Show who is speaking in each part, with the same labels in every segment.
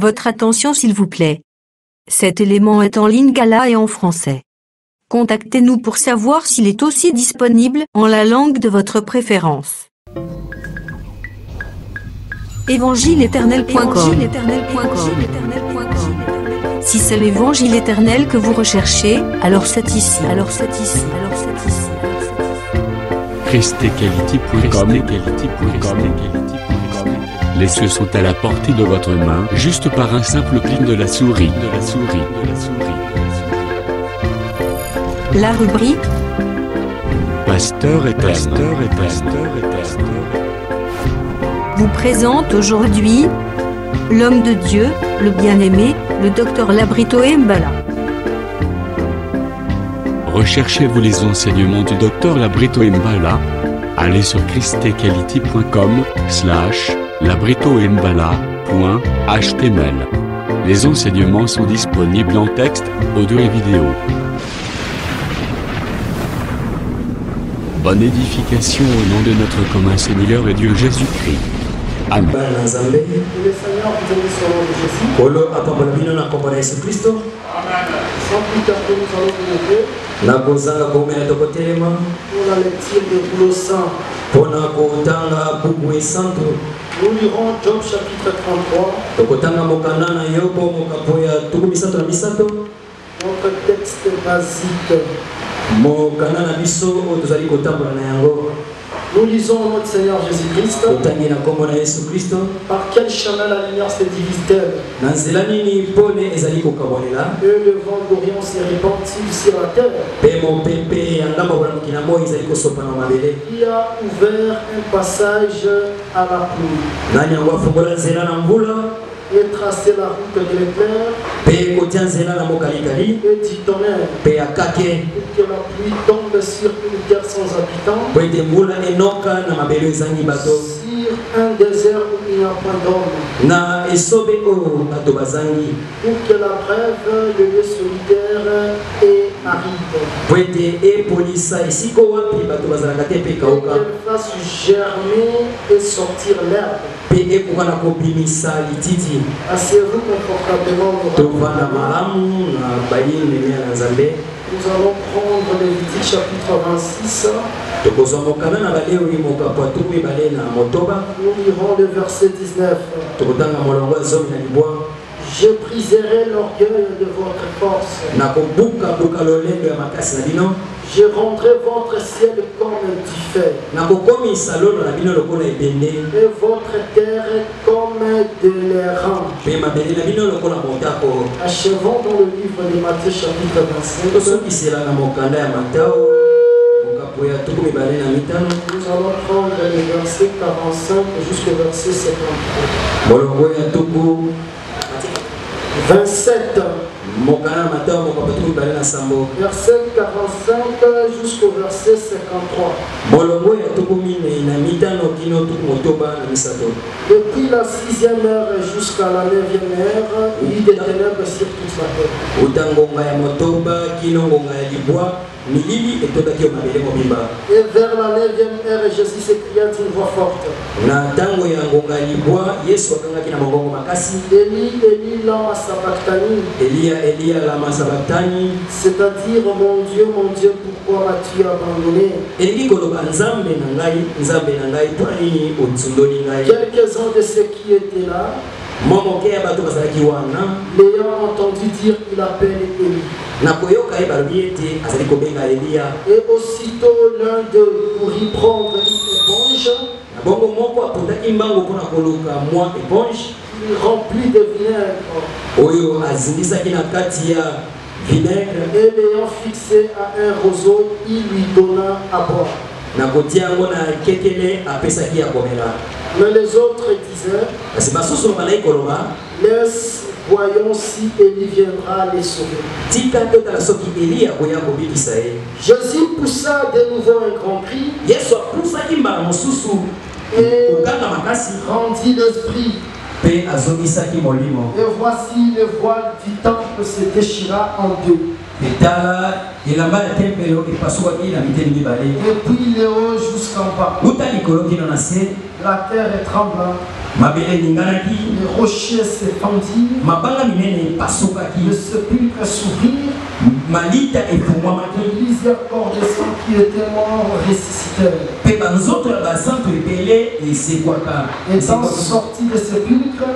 Speaker 1: Votre attention s'il vous plaît. Cet élément est en lingala et en français. Contactez-nous pour savoir s'il est aussi disponible en la langue de votre préférence. Évangile-éternel.com. Si c'est l'évangile éternel que vous recherchez, alors c'est ici.
Speaker 2: ChristEquality.com. Les cieux sont à la portée de votre main, juste par un simple clic de la souris.
Speaker 1: La rubrique
Speaker 2: Pasteur éternel.
Speaker 1: vous présente aujourd'hui l'homme de Dieu, le bien-aimé, le docteur Labrito Mbala.
Speaker 2: Recherchez-vous les enseignements du docteur Labrito Mbala? Allez sur christequality.com/labritombala.html. Les enseignements sont disponibles en texte, audio et vidéo. Bonne édification au nom de notre commun Seigneur et Dieu Jésus-Christ. Amen.
Speaker 3: Le Seigneur vous donne son nom de Jésus. Amen. Sans plus tarder, nous allons vous lever pour la lecture de Colossiens. Nous lirons Job chapitre 33. Notre texte basique. Nous lisons notre Seigneur Jésus-Christ. Par quel chemin la lumière se divise-t-elle? Et le vent d'Orient se répand-il sur la terre? Qui a ouvert un passage à la pluie et tracé la route de l'éclair et du tonnerre, pour que la pluie tombe sur une terre sans habitants, sur un désert où il n'y a point d'homme, pour que la brève, le lieu solitaire, arrive, et qu'elle fasse germer et sortir l'herbe. Asseyez-vous confortablement. Nous allons prendre Lévitique chapitre 26. Nous lirons le verset 19. Je briserai l'orgueil de votre force. Je rendrai votre ciel comme du fer. Et votre terre comme de l'airain. Achevons dans le livre de Matthieu chapitre 25. Nous allons prendre le verset 45 jusqu'au verset 53. 27. Verset 45 jusqu'au verset 53. Depuis la 6e heure jusqu'à la 9e heure, il y a des ténèbres sur toute la terre. Et vers la 9e heure, Jésus s'écria d'une voix forte: Élie, Élie, lama sabachthani. C'est-à-dire, mon Dieu, pourquoi m'as-tu abandonné? Quelques-uns de ceux qui étaient là, l'ayant entendu dire, il appelle Élie. Et aussitôt l'un d'eux courut prendre une éponge, il remplit de vinaigre, et l'ayant fixé à un roseau, il lui donna à boire. Mais les autres disaient, laisse, voyons si Élie viendra les sauver. Jésus poussa de nouveau un grand cri et rendit l'esprit. Et voici le voile du temple se déchira en deux. Et
Speaker 4: puis les hauts jusqu'en bas. La terre est tremblante. Les rochers s'étendirent. Le sépulcre s'ouvrit. Plusieurs corps de sang qui étaient morts ressuscitèrent. Étant sortis des sépulcres,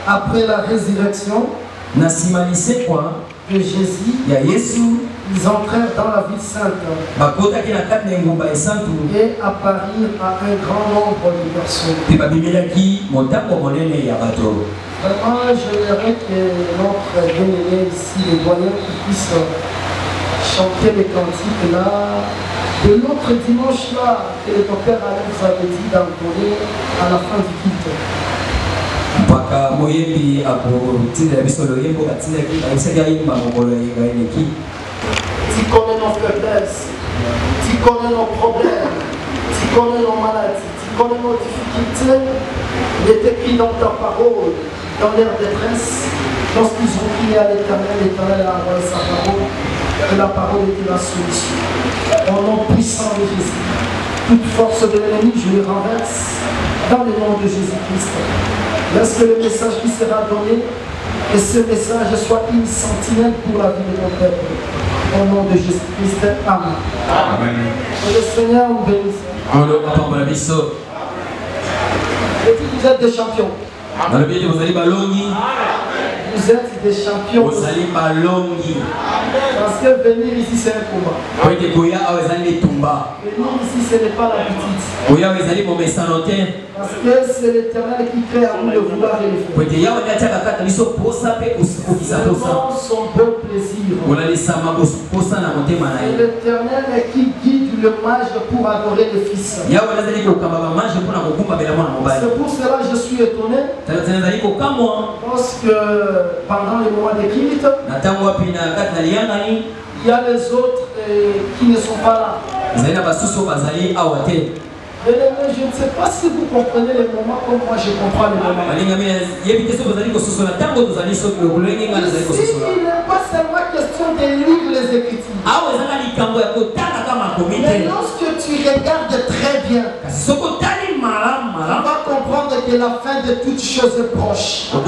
Speaker 4: après la résurrection de Jésus, ils entrèrent dans la ville sainte et apparurent à un grand nombre de personnes. Vraiment, j'aimerais que notre bien-aimé ici, les doyens, puisse chanter les cantiques là. De l'autre dimanche là, que le docteur Alain vous avait dit d'encoder à la fin du culte. Tu connais nos faiblesses, tu connais nos problèmes, tu connais nos maladies, tu connais nos difficultés. Il est écrit dans ta parole, dans leur détresse, lorsqu'ils ont crié à l'Éternel, l'Éternel a envoyé sa parole, et la parole était la solution. Au nom puissant de Jésus, toute force de l'ennemi, je les renverse dans le nom de Jésus-Christ. Laisse que le message qui sera donné, et ce message soit une sentinelle pour la vie de ton peuple. Au nom de Jésus-Christ, Amen.
Speaker 3: Amen.
Speaker 4: Que le Seigneur vous bénisse. Et puis vous êtes des champions. Vous êtes des champions. Parce que venir ici c'est un combat. Venir ici ce n'est pas l'habitude. Parce que c'est l'Éternel qui crée à nous de vouloir et de faire. Selon son beau plaisir. C'est l'Éternel qui guide le mage pour adorer le Fils. C'est pour cela que je suis étonné. Parce que pendant les mois de culte, il y a les autres qui ne sont pas là. Je ne sais pas si vous comprenez les moments comme moi je comprends les moments. Ici, il n'est pas seulement question de lire les Écritures. Mais lorsque tu regardes très bien, tu vas comprendre que la fin de toute chose est proche. Il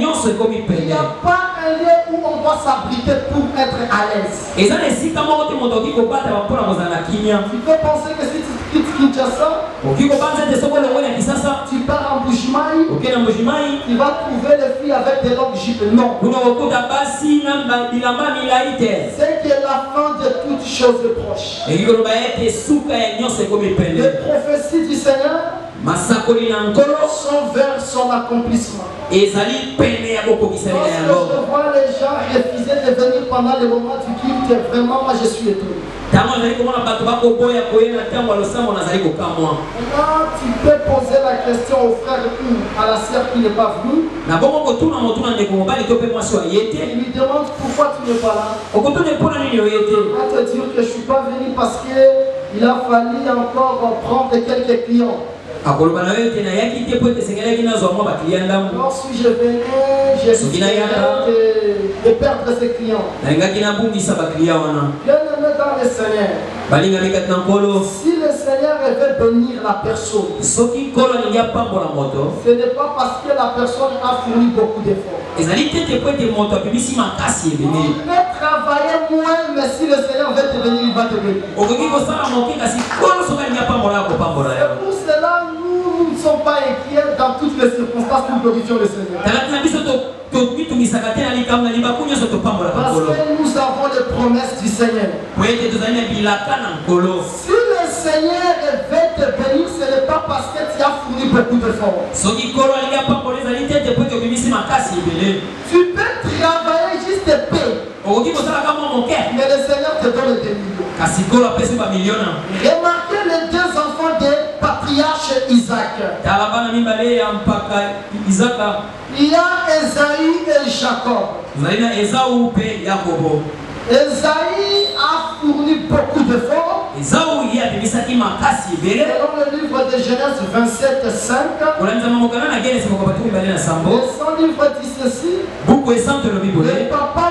Speaker 4: n'y a pas un lieu où on doit s'abriter pour être à l'aise. Tu peux penser que si tu quittes Kinshasa, tu pars en Bujimaï, tu vas trouver les filles avec des longues jupes. Non. C'est que la fin de toute chose est proche. Les prophéties du Seigneur sont vers son accomplissement. Lorsque je vois les gens refuser de venir pendant le moment du culte, vraiment moi je suis étonné. Maintenant tu peux poser la question au frère ou à la sœur qui n'est pas venue. Il lui demande pourquoi tu n'es pas là. Il va te dire que je ne suis pas venu parce qu'il a fallu encore prendre quelques clients. Lorsque je venais, j'essayais de perdre ces clients. Bien aimé dans le Seigneur, si le Seigneur veut bénir la personne, ce n'est pas parce que la personne a fourni beaucoup d'efforts. On peut travailler moins, mais si le Seigneur veut te bénir, il va te bénir. C'est pour cela nous ne sommes pas inquiets dans toutes les circonstances pour glorifier le Seigneur. Parce que nous avons les promesses du Seigneur. Si le Seigneur veut te bénir, ce n'est pas parce que tu as fourni beaucoup d'efforts. Tu peux travailler juste de paix, mais le Seigneur te donne des millions. Remarquez les deux enfants de patriarche Isaac. Il y a Esaïe et Jacob. Esaïe a fourni beaucoup d'efforts. Selon le livre de Genèse 27:5, le son livre dit ceci: le papa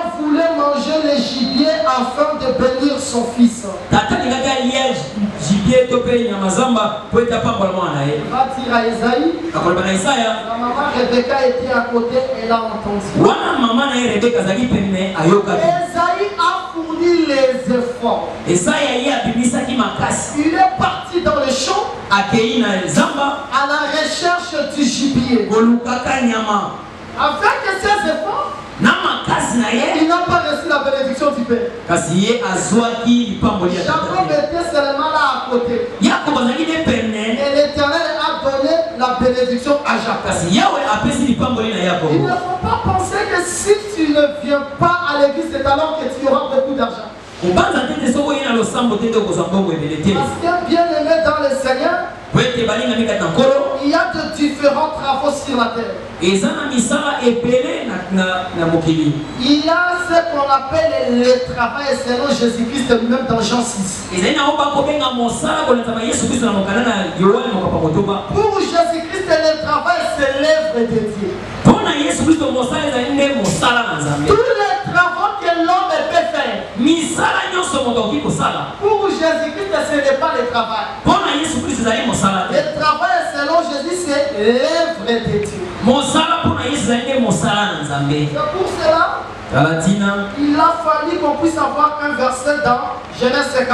Speaker 4: son fils.
Speaker 3: Tata ningaga liège gibier topé nyamazamba pour être pambola mwana ye.
Speaker 4: Va dire à Esaïe.
Speaker 3: Akolba na Isaya.
Speaker 4: La maman Rebecca était à côté, elle a entendu.
Speaker 3: Wana mama na Rebecca zaki pene ayoka.
Speaker 4: Esaïe a fourni les efforts.
Speaker 3: Isaya ye abimisa ki makasi.
Speaker 4: Il est parti dans le champ
Speaker 3: Akei na zamba
Speaker 4: à la recherche du gibier.
Speaker 3: kolukaka nyama.
Speaker 4: Avec ses efforts,
Speaker 3: Na makasi na ye.
Speaker 4: il n'a pas reçu la bénédiction du Père.
Speaker 3: Kasi ye azwaki lipamboli ya
Speaker 4: Jacob
Speaker 3: tata.
Speaker 4: était seulement là à côté.
Speaker 3: Yakobo azaki ne pene.
Speaker 4: Et l'Éternel a donné la bénédiction à Jacob.
Speaker 3: Kasi yawe apesi lipamboli na
Speaker 4: Il ne
Speaker 3: Yakobo.
Speaker 4: faut pas penser que si tu ne viens pas à l'église, c'est alors que tu auras beaucoup d'argent.
Speaker 3: Kubanza tete soko ye na losambo tete okozwa mbongo ebele te.
Speaker 4: Parce que bien aimé dans le Seigneur,
Speaker 3: Po ete balinga mikata nkolo.
Speaker 4: il y a de différents travaux sur la terre.
Speaker 3: Eza na misala ebele na mokili.
Speaker 4: Il y a ce qu'on appelle le travail selon Jésus-Christ lui-même dans Jean 6.
Speaker 3: Ezali na oba kobenga mosala kolata Yesu Kristo na mokana na Yohane mokapa kotoba.
Speaker 4: Pour Jésus-Christ, le travail, c'est l'œuvre de Dieu.
Speaker 3: Pona Yesu Kristo mosala ezali nde mosala na Nzambe.
Speaker 4: Tous les travaux que l'homme peut faire.
Speaker 3: Misala nyonso moto akoki kosala.
Speaker 4: Pour Jésus-Christ, ce n'est pas le travail.
Speaker 3: Pona Yesu Kristo ezali mosala te.
Speaker 4: Le travail selon Jésus, c'est l'œuvre de Dieu.
Speaker 3: Mosala pona Yesu ezali nde mosala na Nzambe.
Speaker 4: C'est pour cela
Speaker 3: Talatina.
Speaker 4: il a fallu qu'on puisse avoir un verset dans Genèse 50.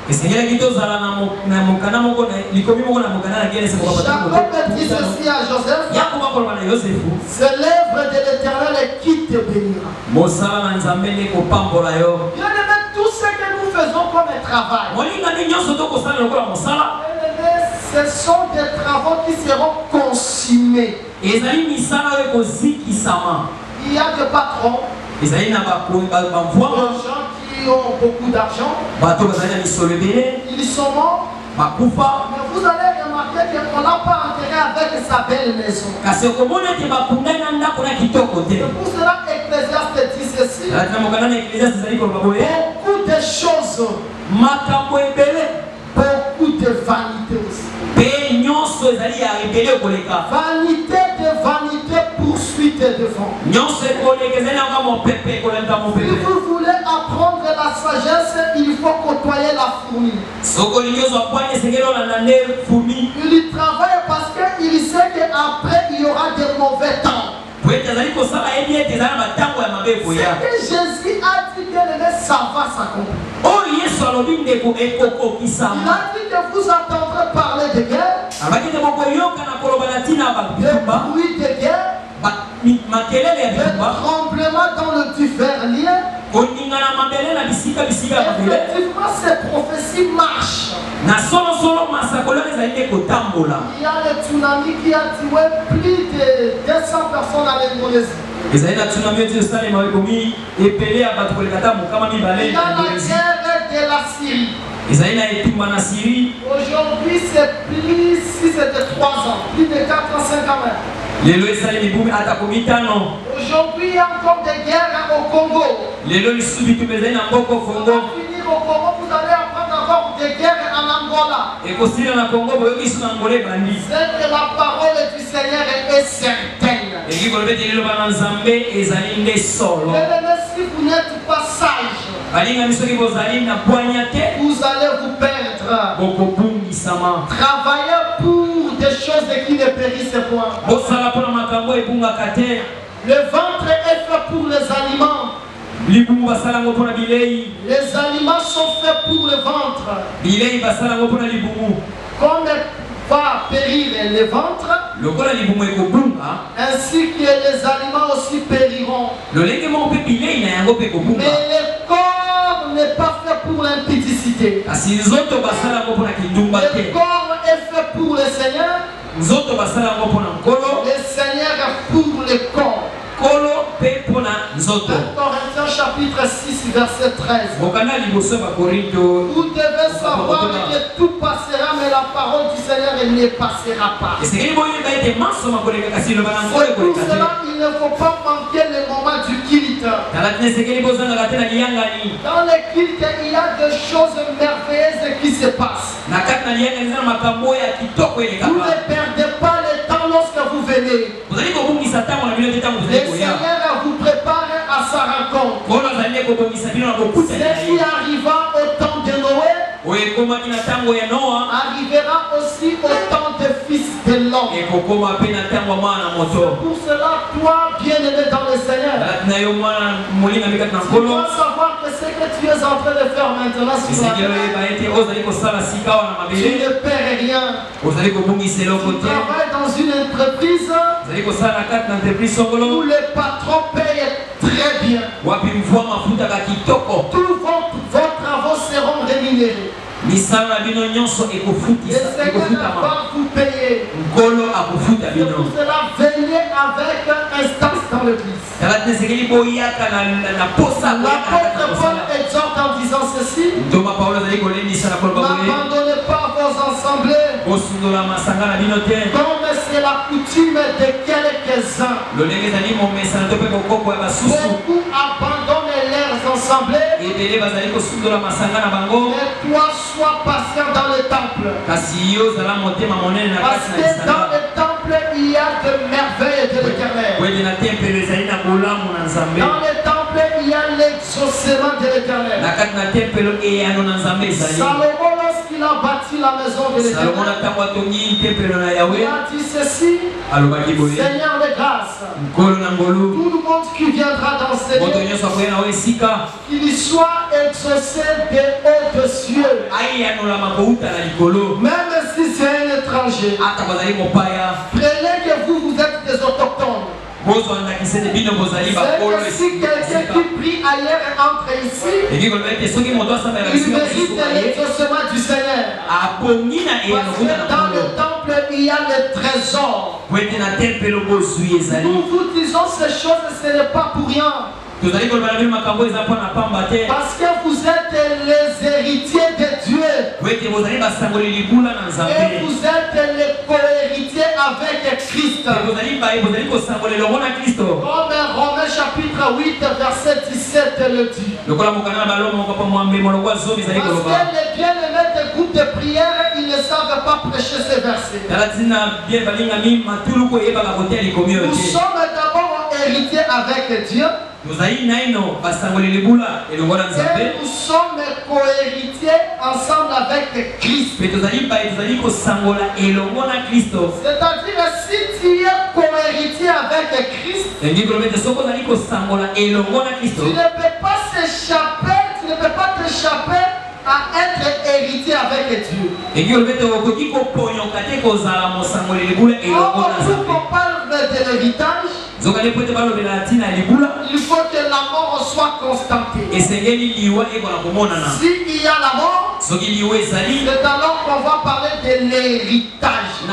Speaker 3: Esengelaki tozala na mokana moko na likomi moko na mokana na Genèse moko
Speaker 4: Jacob dit ceci à Joseph.
Speaker 3: Yakobo akoloba na Yosefu.
Speaker 4: C'est l'œuvre de l'Éternel qui te bénira.
Speaker 3: Mosala na Nzambe nde kopambola yo.
Speaker 4: Bien aimé, tout ce que nous faisons comme un travail,
Speaker 3: Molingani nyonso tokosala lokola mosala.
Speaker 4: bien aimé, ce sont des travaux qui seront consumés.
Speaker 3: Ezali misala oyo ekozikisama.
Speaker 4: Il y a des patrons,
Speaker 3: Ezali na bamvwama
Speaker 4: des gens qui ont beaucoup d'argent,
Speaker 3: bato bazali na misolo ebele
Speaker 4: ils sont morts,
Speaker 3: bakufa.
Speaker 4: mais vous allez remarquer qu'on n'a pas enterré avec sa belle maison.
Speaker 3: Kasi okomona ete bakundani na ndako na kitoko te.
Speaker 4: C'est pour cela qu'Ecclésiaste dit ceci.
Speaker 3: Alati na mokanda na Ecclésiaste ezali koloba boye.
Speaker 4: Beaucoup de choses,
Speaker 3: Makambo ebele
Speaker 4: beaucoup de vanité aussi.
Speaker 3: mpe nyonso ezali ya ebele koleka.
Speaker 4: Vanité de vanité, poursuite de vent.
Speaker 3: Nyonso ekoleka ezali nanga mopepe ekoleka
Speaker 4: Si
Speaker 3: mopepe.
Speaker 4: vous voulez apprendre la sagesse, il faut côtoyer la fourmi.
Speaker 3: Soko olingi ozwa pwani esengeli olanda nde fumi.
Speaker 4: Il travaille parce qu'il sait qu'après il y aura des mauvais temps.
Speaker 3: Po ete azali kosala yebi ete ezali na batango ya mabe
Speaker 4: Ce
Speaker 3: ekoya.
Speaker 4: que Jésus a dit, bien aimé, ça va s'accomplir.
Speaker 3: Oyo Yesu alobi ndeko
Speaker 4: Il
Speaker 3: ekokokisama.
Speaker 4: a dit que vous entendrez parler de guerre,
Speaker 3: Alobaki ete bokoyoka na koloba na ntina ya
Speaker 4: de
Speaker 3: bitumba.
Speaker 4: bruit de guerre,
Speaker 3: Makelele ya
Speaker 4: de
Speaker 3: bitumba.
Speaker 4: tremblement dans le Duvernay.
Speaker 3: Koningana mabele na bisika bisika ya mabele.
Speaker 4: Effectivement, ces prophéties marchent.
Speaker 3: Na solo masakolo ezali nde kotambola.
Speaker 4: Il y a le tsunami qui a tué plus de 200 personnes à l'Indonésie.
Speaker 3: Ezali na tsunami eti esalema ekomi epele ya bato koleka ata mokama mibale
Speaker 4: Il y a
Speaker 3: na
Speaker 4: la
Speaker 3: Indonésie.
Speaker 4: guerre de la Syrie.
Speaker 3: Ezali na etumba na Syrie.
Speaker 4: Aujourd'hui, c'est plus, si c'était 3 ans, plus de 4 ans, 5 ans même.
Speaker 3: Lelo esalemi bumi ata komitano.
Speaker 4: Aujourd'hui, il y a encore des guerres au Congo.
Speaker 3: Lelo lisusu bitumba ezali na mboko
Speaker 4: On
Speaker 3: Congo.
Speaker 4: va finir au Congo, vous allez apprendre encore des guerres en Angola.
Speaker 3: Ekosila na Congo boyoki su na Angola ebandi.
Speaker 4: C'est que la parole du Seigneur est certaine.
Speaker 3: Eki koloba ete liloba na Nzambe ezali nde solo.
Speaker 4: Bien-aimés, si vous n'êtes pas sage,
Speaker 3: Balingami soki bozali na bwanya te
Speaker 4: vous allez vous perdre.
Speaker 3: bokobungisama.
Speaker 4: Travaillez pour des choses qui ne périssent point.
Speaker 3: Bosala mpona makambo ebungaka te.
Speaker 4: Le ventre est fait pour les aliments.
Speaker 3: Libumu basala yango mpona bilei.
Speaker 4: Les aliments sont faits pour le ventre.
Speaker 3: Bilei basala yango mpona libumu.
Speaker 4: Comme va périr le ventre,
Speaker 3: Lokola libumu ekobunga,
Speaker 4: ainsi que les aliments aussi périront.
Speaker 3: lolenge moko mpe bilei na yango mpe
Speaker 4: Mais
Speaker 3: ekobunga.
Speaker 4: le corps n'est pas fait pour l'impudicité.
Speaker 3: Kasi nzoto basala yango mpona kindumba
Speaker 4: Le
Speaker 3: te.
Speaker 4: corps est fait pour le Seigneur.
Speaker 3: Nzoto basala yango mpona nkolo,
Speaker 4: Le Seigneur est pour le corps.
Speaker 3: nkolo mpe mpona nzoto.
Speaker 4: 1 Corinthiens chapitre 6 verset 13.
Speaker 3: Mokanda liboso ya bakorinto.
Speaker 4: Vous devez savoir que tout passera, mais la parole du Seigneur elle ne passera pas.
Speaker 3: esengeli boyeba ete maso makoleka kasi liloba na nkolo
Speaker 4: C'est pour
Speaker 3: ekoleka te.
Speaker 4: cela qu'il ne faut pas manquer le moment du culte.
Speaker 3: Tala tina esengeli bozangaka te na liyangani.
Speaker 4: Dans le culte, il y a des choses merveilleuses qui se passent.
Speaker 3: Na kati na liyangani eza na makambo ya kitoko
Speaker 4: Vous
Speaker 3: elekaka.
Speaker 4: ne perdez pas le temps lorsque vous venez.
Speaker 3: Bozali kobungisa ntango na bino te ntango
Speaker 4: Le
Speaker 3: bozali koya.
Speaker 4: Seigneur vous prépare à sa rencontre.
Speaker 3: Nkolo azali nde kobongisa bino na bokutani na
Speaker 4: Ce qui
Speaker 3: ye.
Speaker 4: arriva au arrivera aussi au temps des fils de l'homme. C'est pour cela, toi, bien-aimé dans le Seigneur, tu dois savoir que ce que tu es en train de faire maintenant, tu ne perds rien. Tu travailles dans une entreprise où les patrons payent très bien. Tous vos travaux seront rémunérés. Et c'est que d'abord vous payez. C'est pour cela, venez avec instance dans l'église. L'apôtre Paul exhorte en disant ceci: n'abandonnez pas vos assemblées, comme c'est la coutume de quelques-uns. Beaucoup abandonnent leurs assemblées, et toi sois patient dans le temple. Parce que dans le temple il y a de merveilles de l'Éternel. Dans le temple il y a l'exaucement de l'Éternel. Salomon, lorsqu'il a bâti la maison de l'Éternel, il a dit ceci: Seigneur de grâce, tout le monde qui viendra dans ce lieu, qu'il soit exaucé des hauts cieux. Même si c'est un étranger, prenez que vous êtes des autochtones. C'est que si quelqu'un qui prie ailleurs entre ici, il mérite l'exaucement du Seigneur. Parce que dans le temple il y a le trésor. Nous vous disons ces choses, ce n'est pas pour rien. Parce que vous êtes les héritiers de Dieu. Et vous êtes les co-héritiers avec Christ. Comme Romains chapitre 8 verset 17 le dit. Parce que les bien-aimés des groupes de prière, ils ne savent pas prêcher ces versets. Nous sommes d'abord héritiers avec Dieu. Et nous sommes co-héritiers ensemble avec Christ. C'est-à-dire, si tu es co-héritier avec Christ, tu ne peux pas s'échapper, tu ne peux pas t'échapper à être héritier avec Dieu. Quand on parle de l'héritage, il faut que la mort soit constatée. S'il y a la mort, c'est alors qu'on va parler de l'héritage. Si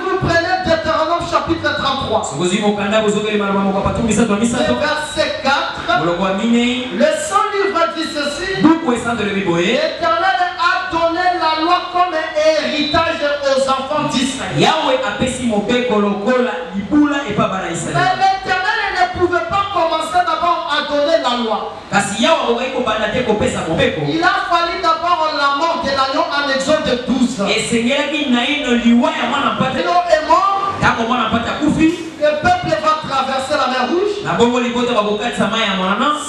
Speaker 4: vous prenez Deutéronome chapitre 33, verset 4, le Saint-Livre dit ceci: l'Éternel a donné la loi comme héritage aux enfants d'Israël. Mais l'Éternel ne pouvait pas commencer d'abord à donner la loi. Il a fallu d'abord la mort de l'agneau en Exode 12. L'agneau est mort. Le peuple va traverser la mer Rouge.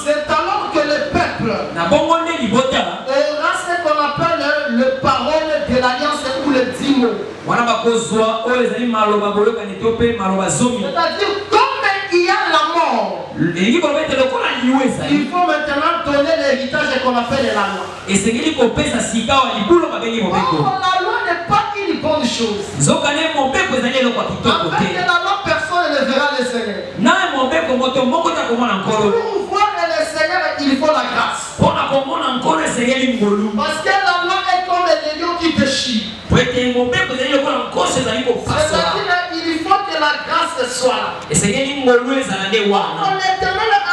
Speaker 4: C'est alors que le peuple aura ce qu'on appelle le parole de l'alliance ou le dîme. C'est-à-dire, comme il y a la mort, il faut maintenant donner l'héritage qu'on appelle la loi. Or, la loi n'est pas une bonne chose. Avec la loi, personne ne verra le Seigneur. Pour voir le Seigneur, il faut la grâce. Parce que la loi est comme les lions qui déchirent. C'est-à-dire, il faut que la grâce soit là. L'Éternel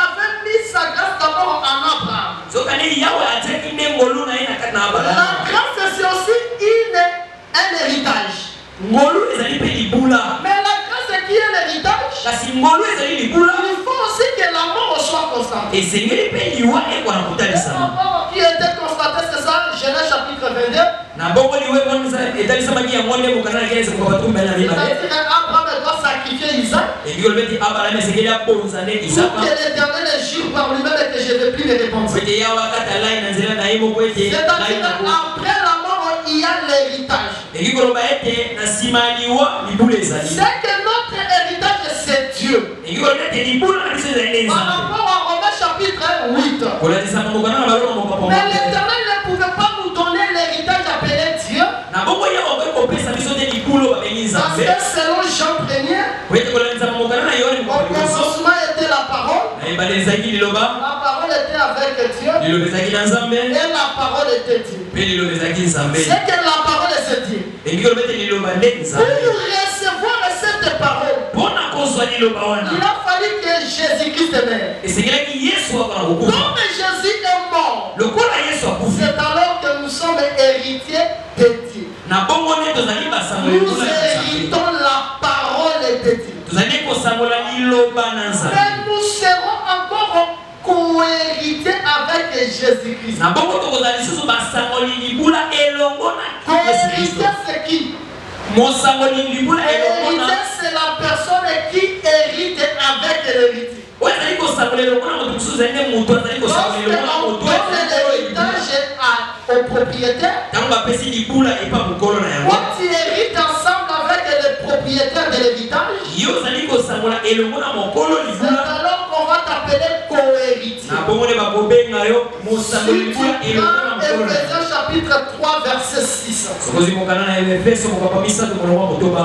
Speaker 4: avait mis sa grâce d'abord en Abraham. La grâce, c'est aussi un héritage. Mais la grâce qui est l'héritage, il faut aussi que la mort soit constatée. Et la mort qui était constatée, c'est ça, Genèse chapitre 22. C'est-à-dire Abraham doit sacrifier Isaac. Et
Speaker 3: Pour que l'Éternel jure par lui-même et que je ne vais plus les répondre. C'est-à-dire après la mort, il y a l'héritage. C'est que notre héritage, c'est Dieu. Par rapport à Romains chapitre 8. Mais l'Éternel ne pouvait pas nous donner l'héritage appelé Dieu. Parce que selon Jean 1er, au commencement était la parole. La parole était avec Dieu. Et la parole était Dieu. C'est que la parole est Dieu. Pour recevoir cette parole, il a fallu que Jésus-Christ meure. Comme Jésus est mort, c'est alors que nous sommes héritiers de Dieu. Nous héritons la parole de Dieu. Mais nous serons encore co-hérités avec Jésus-Christ. Co-héritier, c'est qui? Héritier, c'est la personne qui hérite avec l'héritier. Lorsque on donne l'héritage au propriétaire, quand tu hérites ensemble avec le propriétaire de l'héritage, c'est alors qu'on va t'appeler co-héritier. Éphésiens chapitre 3 verset 6.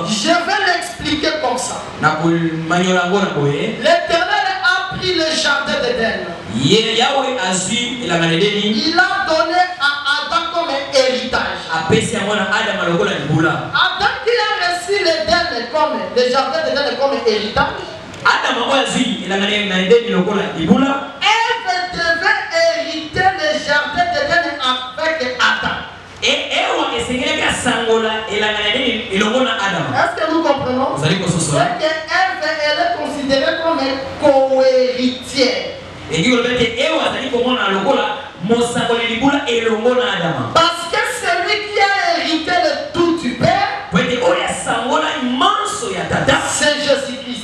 Speaker 3: Je vais l'expliquer comme ça. L'Éternel a pris le jardin d'Éden. Il a donné à Adam comme héritage. Adam qui a reçu l'Éden comme le jardin d'Éden comme héritage. Ève devait hériter le jardin d'Éden avec Adam. Est-ce que nous comprenons? C'est qu'Ève elle est considérée comme co-héritière. Parce que celui qui a hérité le tout du Père, c'est Jésus-Christ.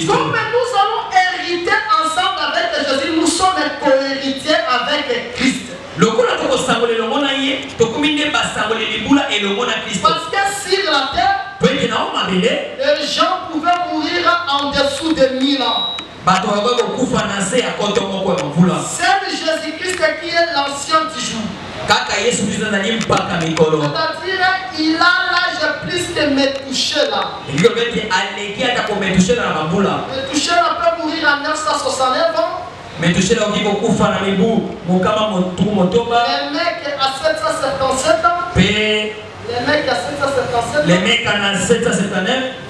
Speaker 3: Comme nous allons hériter ensemble avec Jésus, nous sommes co-héritiers avec Christ. Parce que sur la terre, les gens pouvaient mourir en dessous de 1000 ans. C'est Jésus-Christ qui est l'ancien du jour. C'est-à-dire il a l'âge plus que Métouchéla. Métouchéla peut mourir à 969 ans. Les mecs à 777 ans. Les mecs à 779.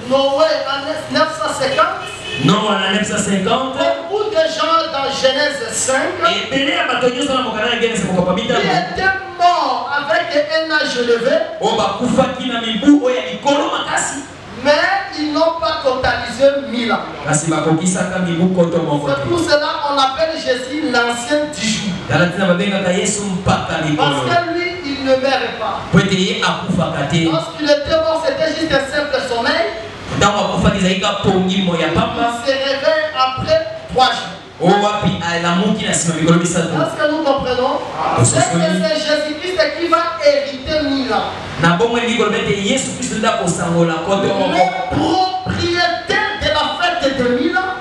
Speaker 3: Noé à 950.
Speaker 2: Non, en 950.
Speaker 3: Beaucoup de gens dans Genèse 5.
Speaker 2: Et il était
Speaker 3: mort avec un âge élevé. Mais ils n'ont pas totalisé 1000 ans. C'est pour cela qu'on appelle Jésus l'ancien du jour. Parce que lui, il ne meurt pas. Lorsqu'il était mort, c'était juste un simple sommeil. Il se réveille après 3 jours. Est-ce que nous comprenons? C'est que c'est Jésus-Christ qui va hériter 1000 ans. Le propriétaire de la fête de 1000 ans,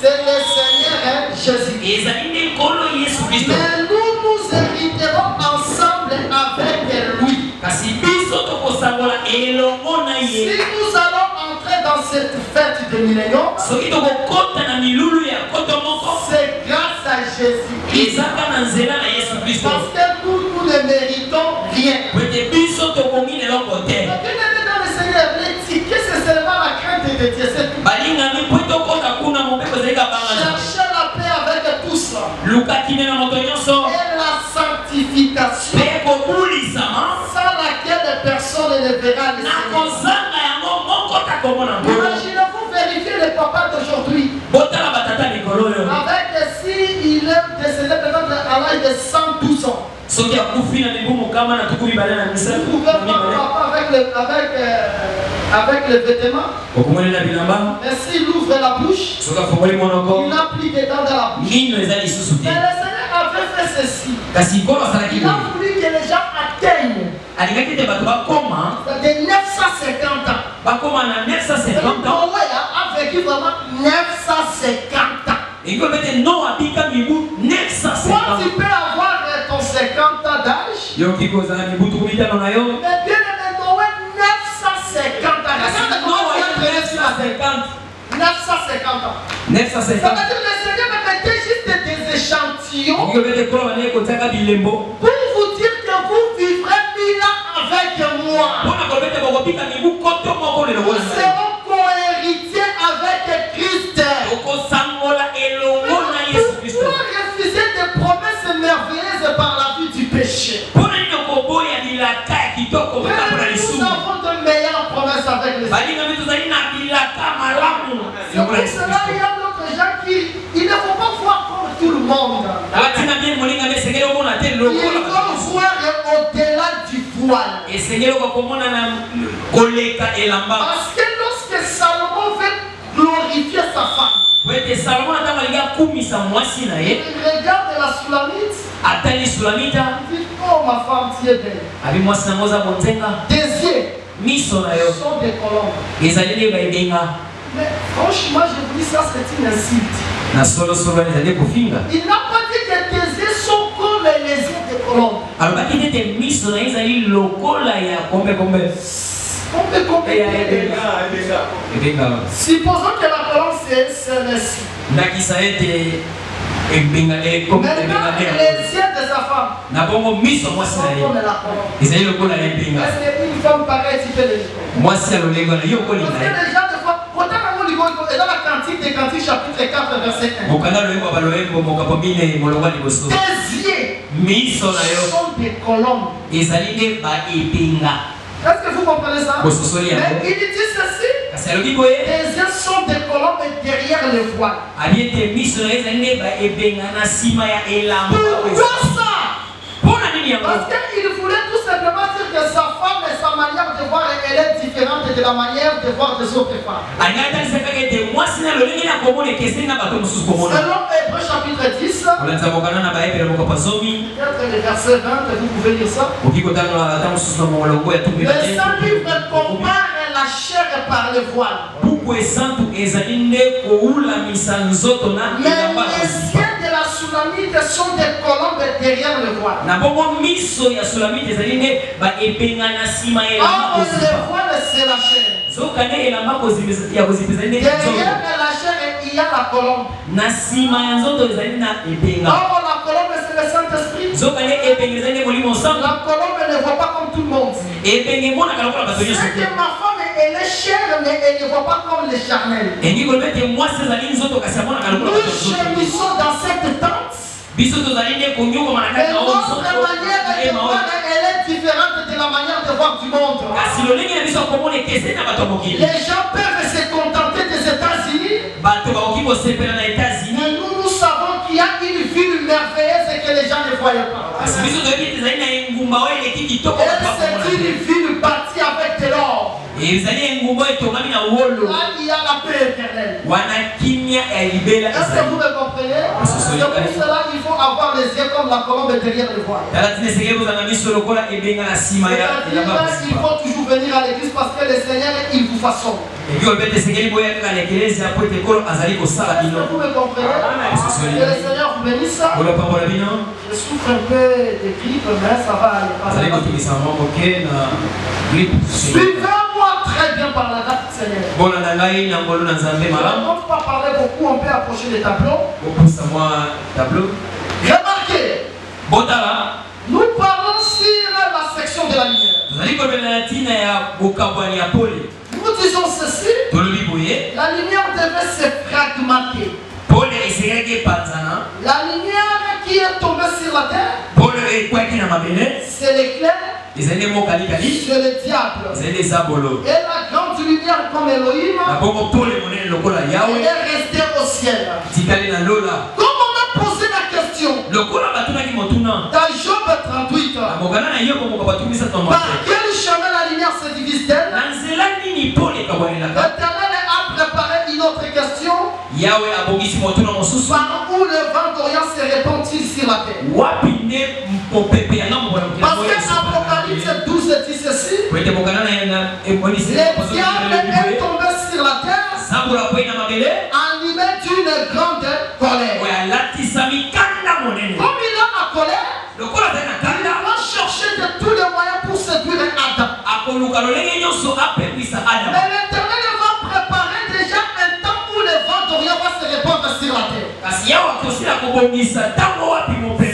Speaker 3: c'est le Seigneur Jésus-Christ. Mais nous hériterons ensemble avec lui. Si nous allons entrer dans cette fête de millénium, c'est grâce à Jésus-Christ. Parce que nous ne méritons rien. Dans le Seigneur, l'étiquette, c'est seulement la crainte de Dieu. C'est tout. Cherchez la paix avec tout ça. Et la sanctification, sans laquelle personne ne verra le Seigneur. Imaginez-vous vérifier le papa d'aujourd'hui. Avec s'il est décédé peut-être à l'âge de 112 ans. Vous pouvez voir papa avec
Speaker 4: avec les vêtements. Mais s'il ouvre la bouche, il n'a plus de dents dans la bouche. Mais le Seigneur avait fait ceci. Il a voulu que les gens atteignent de 950 ans. Noé a vécu vraiment 950 ans. Toi, tu peux avoir ton 50 ans d'âge. Mais bien aimé, Noé, 950 ans. 950 ans. 950. Ça veut dire que le Seigneur me mettait juste des échantillons pour vous dire que vous vivrez 1000 ans avec moi. Nous serons co-héritiers avec Christ. Pourquoi refuser des promesses merveilleuses par la vie du péché? Nous avons de meilleures promesses avec le Seigneur. C'est pour cela qu'il y a d'autres gens qui il ne faut pas voir comme tout le monde. Il faut voir au-delà du voile. Parce que lorsque Salomon veut glorifier sa femme, il regarde la Sulamite. Il dit, oh ma femme, tu es belle. Tes yeux sont des colombes. Mais franchement, je vous dis ça, c'est une insulte. Il n'a pas dit que tes yeux sont comme les yeux des colombes. Supposons que la colombe c'est un ainsi. Maintenant, les yeux de sa femme sont comme la colombe. Est-ce qu'une femme pareille, tu peux les dire? Parce que les gens, des fois, et dans la cantique des cantiques, chapitre 4, verset 1. Tes yeux sont des colombes. Est-ce que vous comprenez ça? Mais il dit ceci. Tes yeux sont des colombes derrière le voile. Pourquoi ça? Parce qu'il voulait tout simplement dire que sa femme et sa manière de voir, elle est différente de la manière de voir des autres femmes. Selon Hébreux chapitre 10, le verset 20, vous pouvez lire ça. Le Saint-Livre compare la chair par le voile. Mais les yeux de la Sulamite sont des colombes derrière le voile. Or, le voile, c'est la chair. Derrière la chair, il y a la colombe. Or, la colombe, c'est le Saint-Esprit. La colombe ne voit pas comme tout le monde. C'est que ma femme, elle est chair, mais elle ne voit pas comme les charnels. Nous gémissons dans cette tente. Et notre manière de voir, elle est différente de la manière de voir du monde. Les gens peuvent se contenter des États-Unis. Mais nous savons qu'il y a une ville merveilleuse et que les gens ne voient pas. Et c'est une ville bâtie avec de l'or. Là, il y a la paix éternelle. Est-ce que vous me comprenez? C'est pour cela qu'il faut avoir les yeux comme la colombe derrière le voile. Il faut toujours venir à l'église parce que le Seigneur, il vous façonne. Est-ce que vous me comprenez? Que le Seigneur vous bénisse. Je souffre un peu de grippe, mais ça va aller. Suivez-moi très bien par la grâce du Seigneur. On ne peut pas parler beaucoup, on peut approcher les tableaux. Remarquez, nous parlons sur la section de la lumière. Nous disons ceci, la lumière devait se fragmenter. La lumière qui est tombée sur la terre, c'est l'éclair. C'est le diable. Et la grande lumière comme Elohim, elle est restée au ciel. Comme on a posé la question dans Job 38, par quel chemin la lumière se divise-t-elle? Par où le vent d'Orient se répand-il sur la terre? Parce que Apocalypse 12 dit ceci. Le diable est tombé sur la terre, animé d'une grande colère. Comme il est en colère, il va chercher de tous les moyens pour séduire Adam. Mais l'Éternel va préparer déjà un temps où le vent d'Orient va se répandre sur la terre.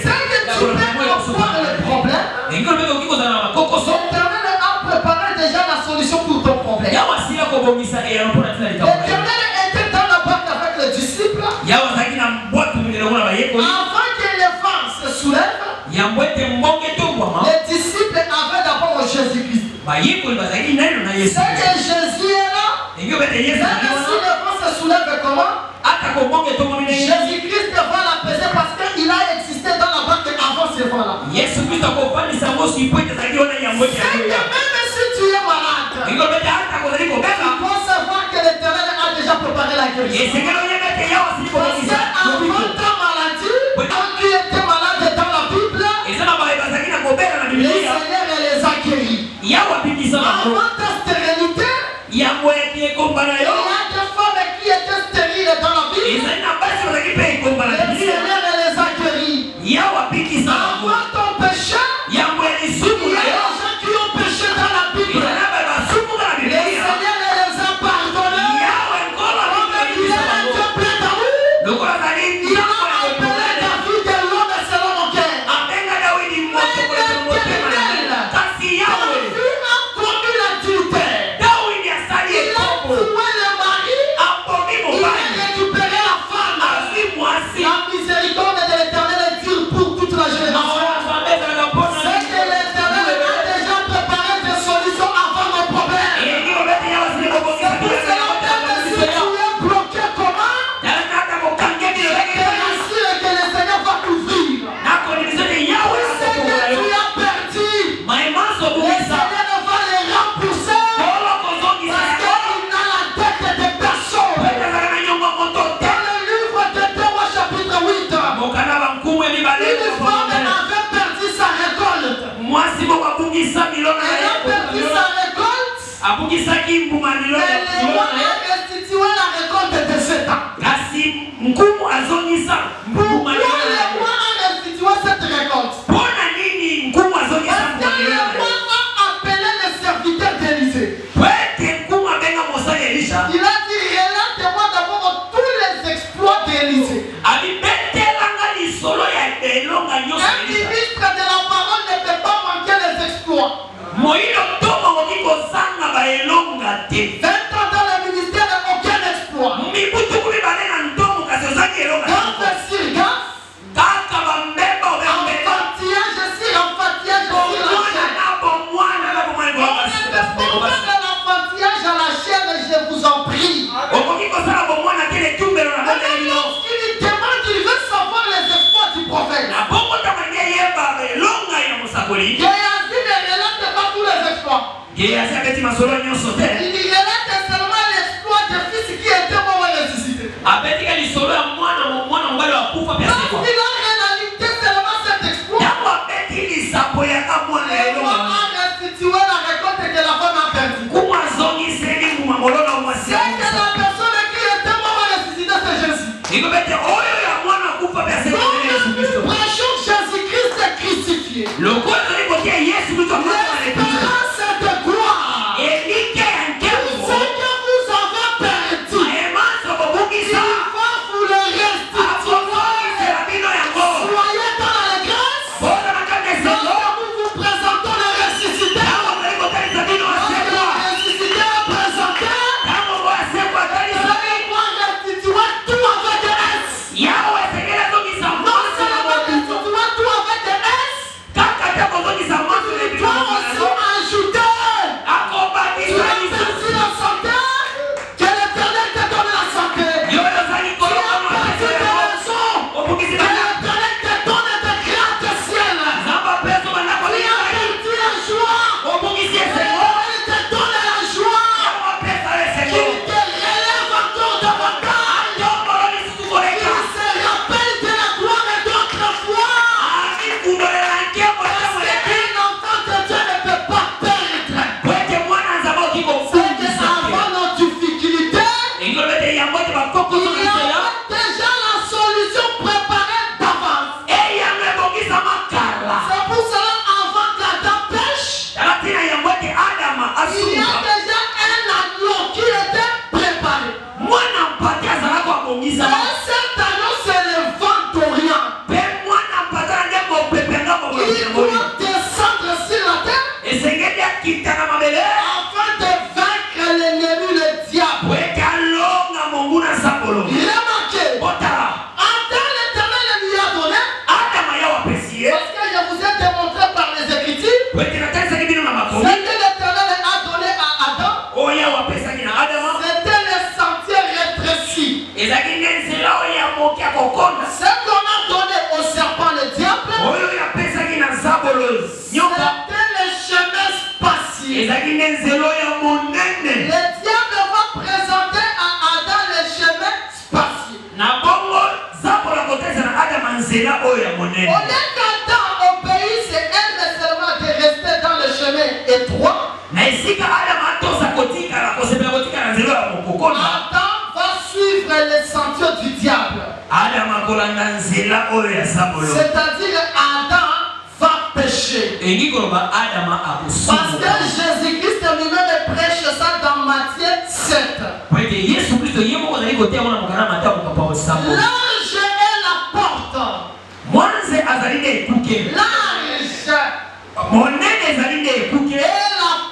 Speaker 4: C'est que tu peux avoir le problème. L'Éternel a préparé déjà la solution pour ton problème. L'Éternel était dans la barque avec les disciples. Avant que les vents se soulèvent, les disciples avaient d'abord Jésus-Christ. C'est que Jésus est là. Même si le vent se soulève comment? Jésus-Christ va l'apaiser parce qu'il a existé dans la barque avant ce vent-là. C'est que même si tu es malade, tu dois savoir que l'Éternel a déjà préparé la guérison. Parce qu'avant ta maladie, quand tu étais malade dans la Bible, le Seigneur les a guéris. Avant ta stérilité, il y a des femmes qui étaient stériles dans la Bible. Le Seigneur les a guéris. Avant ton péché, il y a des gens qui ont péché dans la Bible. Le Seigneur les a pardonnés. Comme il est un Dieu plein d'amour, il a appelé David de l'homme selon mon cœur. Mais l'Éternel a commis l'adultère. Il a tué le mari. Il a récupéré la femme. La miséricorde de l'Éternel est dure pour toute la génération. C'est que l'Éternel a déjà préparé des solutions avant nos problèmes. C'est pour cela que si tu es bloqué comment? Assure que le Seigneur va t'ouvrir. C'est que tu as perdu. Le Seigneur va les repousser. Parce qu'il n'a la tête de personne. Dans le livre de Théo chapitre 8, une femme avait perdu sa récolte. Elle a perdu sa récolte. Et le roi a restitué la récolte de 7 ans. Pourquoi le roi a restitué cette récolte? Parce que le roi a appelé le serviteur d'Élisée. Il a dit, relate-moi d'abord tous les exploits d'Élisée. Un ministre de la parole ne peut pas manquer les exploits. 20 ans dans le ministère, aucun exploit. Gaffe sur gaffe. Enfantillage sur enfantillage sur la chair. On ne peut pas faire l'enfantillage à la chair, je vous en prie. Lorsqu'il demande, il veut savoir les exploits du prophète. Géasi ne relate pas tous les exploits. Il relate seulement l'exploit de fils qui était mort et ressuscité. Lorsqu'il a réalité seulement cet exploit, le roi a restitué la récolte que la femme a perdue. C'est que la personne qui était mort et ressuscité, c'est Jésus. Nous prêchons Jésus-Christ crucifié. L'espérance de gloire.
Speaker 3: il y a déjà un agneau qui était préparé. Et cet agneau, c'est le ventorien. Il doit descendre sur la terre afin de vaincre l'ennemi, le diable. Remarquez, Adam, l'Éternel lui a donné, parce que je vous ai démontré par les Écritures, ce que l'Éternel a donné à Adam, c'était le sentier rétréci. Ce qu'on a donné au serpent, le diable, c'était le chemin spacieux. Le diable va présenter à Adam le chemin spacieux. Au lieu qu'Adam obéisse elle seulement de rester dans le chemin étroit, Adam va suivre les sentiers du diable. C'est-à-dire Adam va pécher. Parce que Jésus-Christ lui-même prêche ça dans Matthieu 7. L'ange est la porte. L'ange est la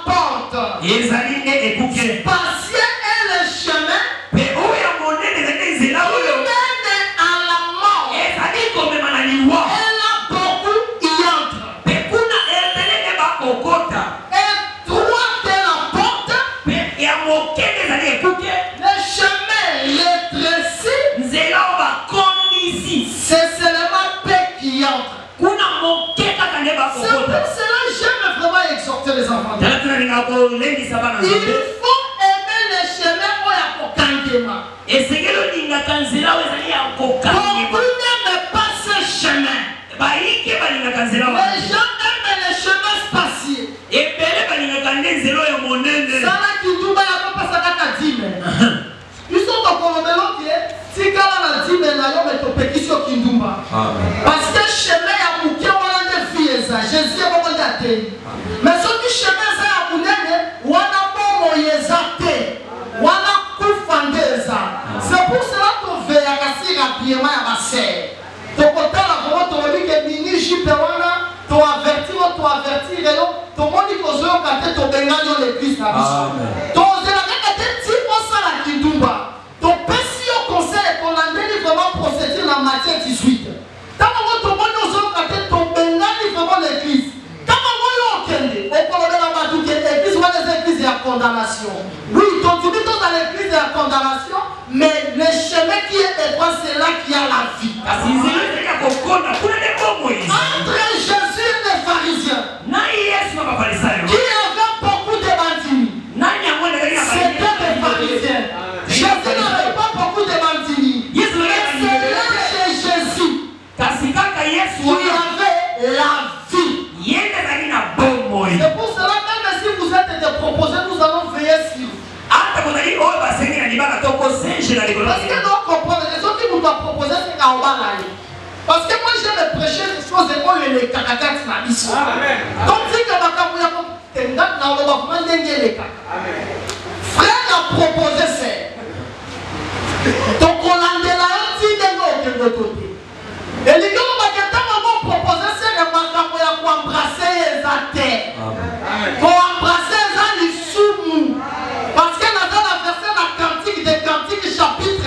Speaker 3: porte. Spacieux est le chemin qui mène à la mort. Et là, beaucoup y entrent. Étroite est la porte. Le chemin rétréci. C'est seulement peu qui entre. C'est pour cela que j'aime vraiment exhorter les enfants. Il faut aimer le chemin où il y a beaucoup n'aiment pas ce chemin. Les gens aiment le chemin spacieux. Ça là qui nous va pas passer à dîme. Ils sont au Colomelo qui est si quand on a dit mais là on met au pétition qui nous va. Parce que chemin a bouqué on a des filles ça. Jésus est pas gâté. Mais ce qui chemin ça a bouqué on a pas moyezate. On a kufandeza. C'est pour cela qu'on veut agasser rapidement à ma sœur. Ton côté là comment tu dis que mini jipe wana to avertir ton monde qui ose quand ton bengaño l'église là. Ton zela quand tu on ça la kidumba. Ton péché au conseil qu'on a donné vraiment procédure dans Matthieu 18. Tant que ton monde ose quand ton bengaño vraiment l'église. Quand on voit au Colombo la Badouke l'église ou les églises de condamnation. Oui, ton tu dis dans l'église de condamnation, mais le chemin qui est étroit c'est là qu'il y a la vie. Entre Jésus et les pharisiens qui avaient beaucoup de bandits, c'était des pharisiens. Jésus n'avait pas beaucoup de bandits. Mais c'est là chez Jésus qui avait la vie. C'est pour cela même si vous êtes des proposés, nous allons veiller sur vous. Parce que nous comprenons les autres qui nous ont proposé c'est qu'à Obalaï. Parce que moi j'ai prêché des choses et moi je les kakakats na biso. Donc si que bakamuya ko tenga na loba mandenge les kaka. Frère a proposé c'est. Donc on a de la anti de côté. Et les gars bakata m'a proposé c'est que bakamuya ko embrasser les athées. Pour embrasser les alisumou. Parce que dans la verset la cantique des cantiques chapitre 1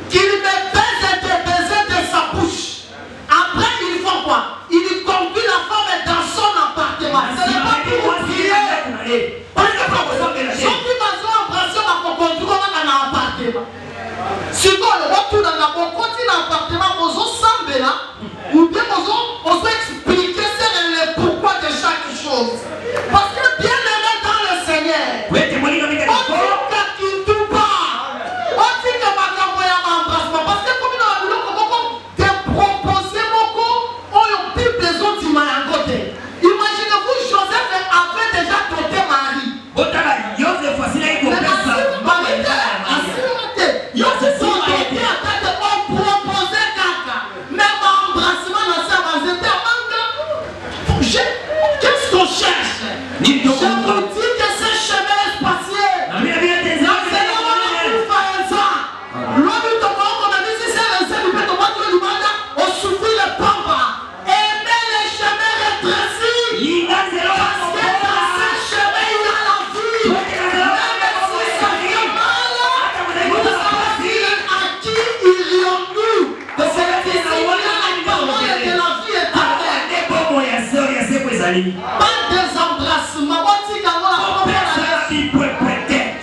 Speaker 3: qu'il me baise et te baiser de sa bouche. Après ils font quoi? Ils conduisent la femme dans son appartement. Ce n'est pas pour prier. Parce que ceux qui m'ont embrassé ma conduire dans l'appartement. Si vous retour dans l'appartement, vous ensemble là, ou bien vous expliquer le pourquoi de chaque chose. Parce que bien aimé dans le Seigneur. Qu'est-ce qu'on cherche? Je vous dis
Speaker 4: Pas des embrassements. On dit qu'à la première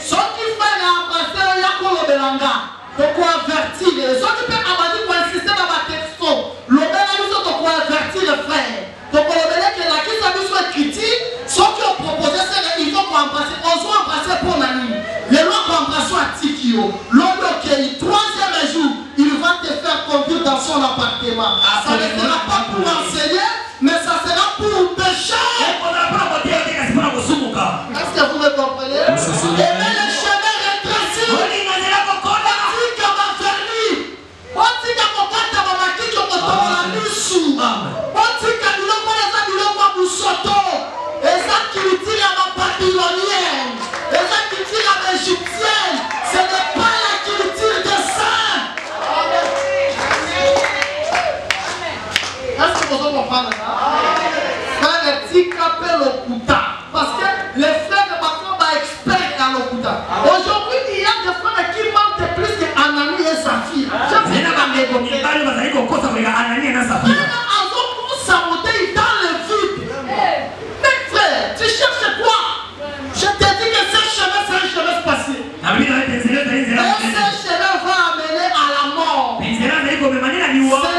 Speaker 4: ce qui fait l'embrasser, il y a qu'on le belanga. Pourquoi avertir? Ce qui peut avancer pour insister dans ma texto. Le belanga, nous sommes pour avertir le frère. Donc le belanga qui est là, qui s'habille sur la critique, ce qui ont proposé, c'est qu'il faut qu'on embrasse. On doit embrasser pour Nani. Les lois qu'on embrasse à Tikio. L'homme qui est 3e jour, il va te faire conduire dans son appartement. Ça ne sera pas pour enseigner, mais ça sera pour pécher. Est-ce que vous me comprenez? Et le chemin rétréci. On dit qu'à ma verni. On dit qu'à mon kata ma maki qui on tombe la nusu. On dit qu'à nous l'on connaît ça, nous l'on voit pour soto. Et ça qui nous tire à ma babylonienne. Et ça qui tire à ma égyptienne. Ce n'est pas là qui nous tire de sang. Est-ce que vous comprenez ça? Frère, le petit capé le couta. Parce que les frères de Macron sont experts dans le couta. Aujourd'hui, il y a des frères qui mentent plus qu'Anani et Saphir. Dans le vide. Mais frère, tu cherches quoi? Je te dis que ce chemin, c'est un chemin spatial. Et ce chemin va amener à la mort. C'est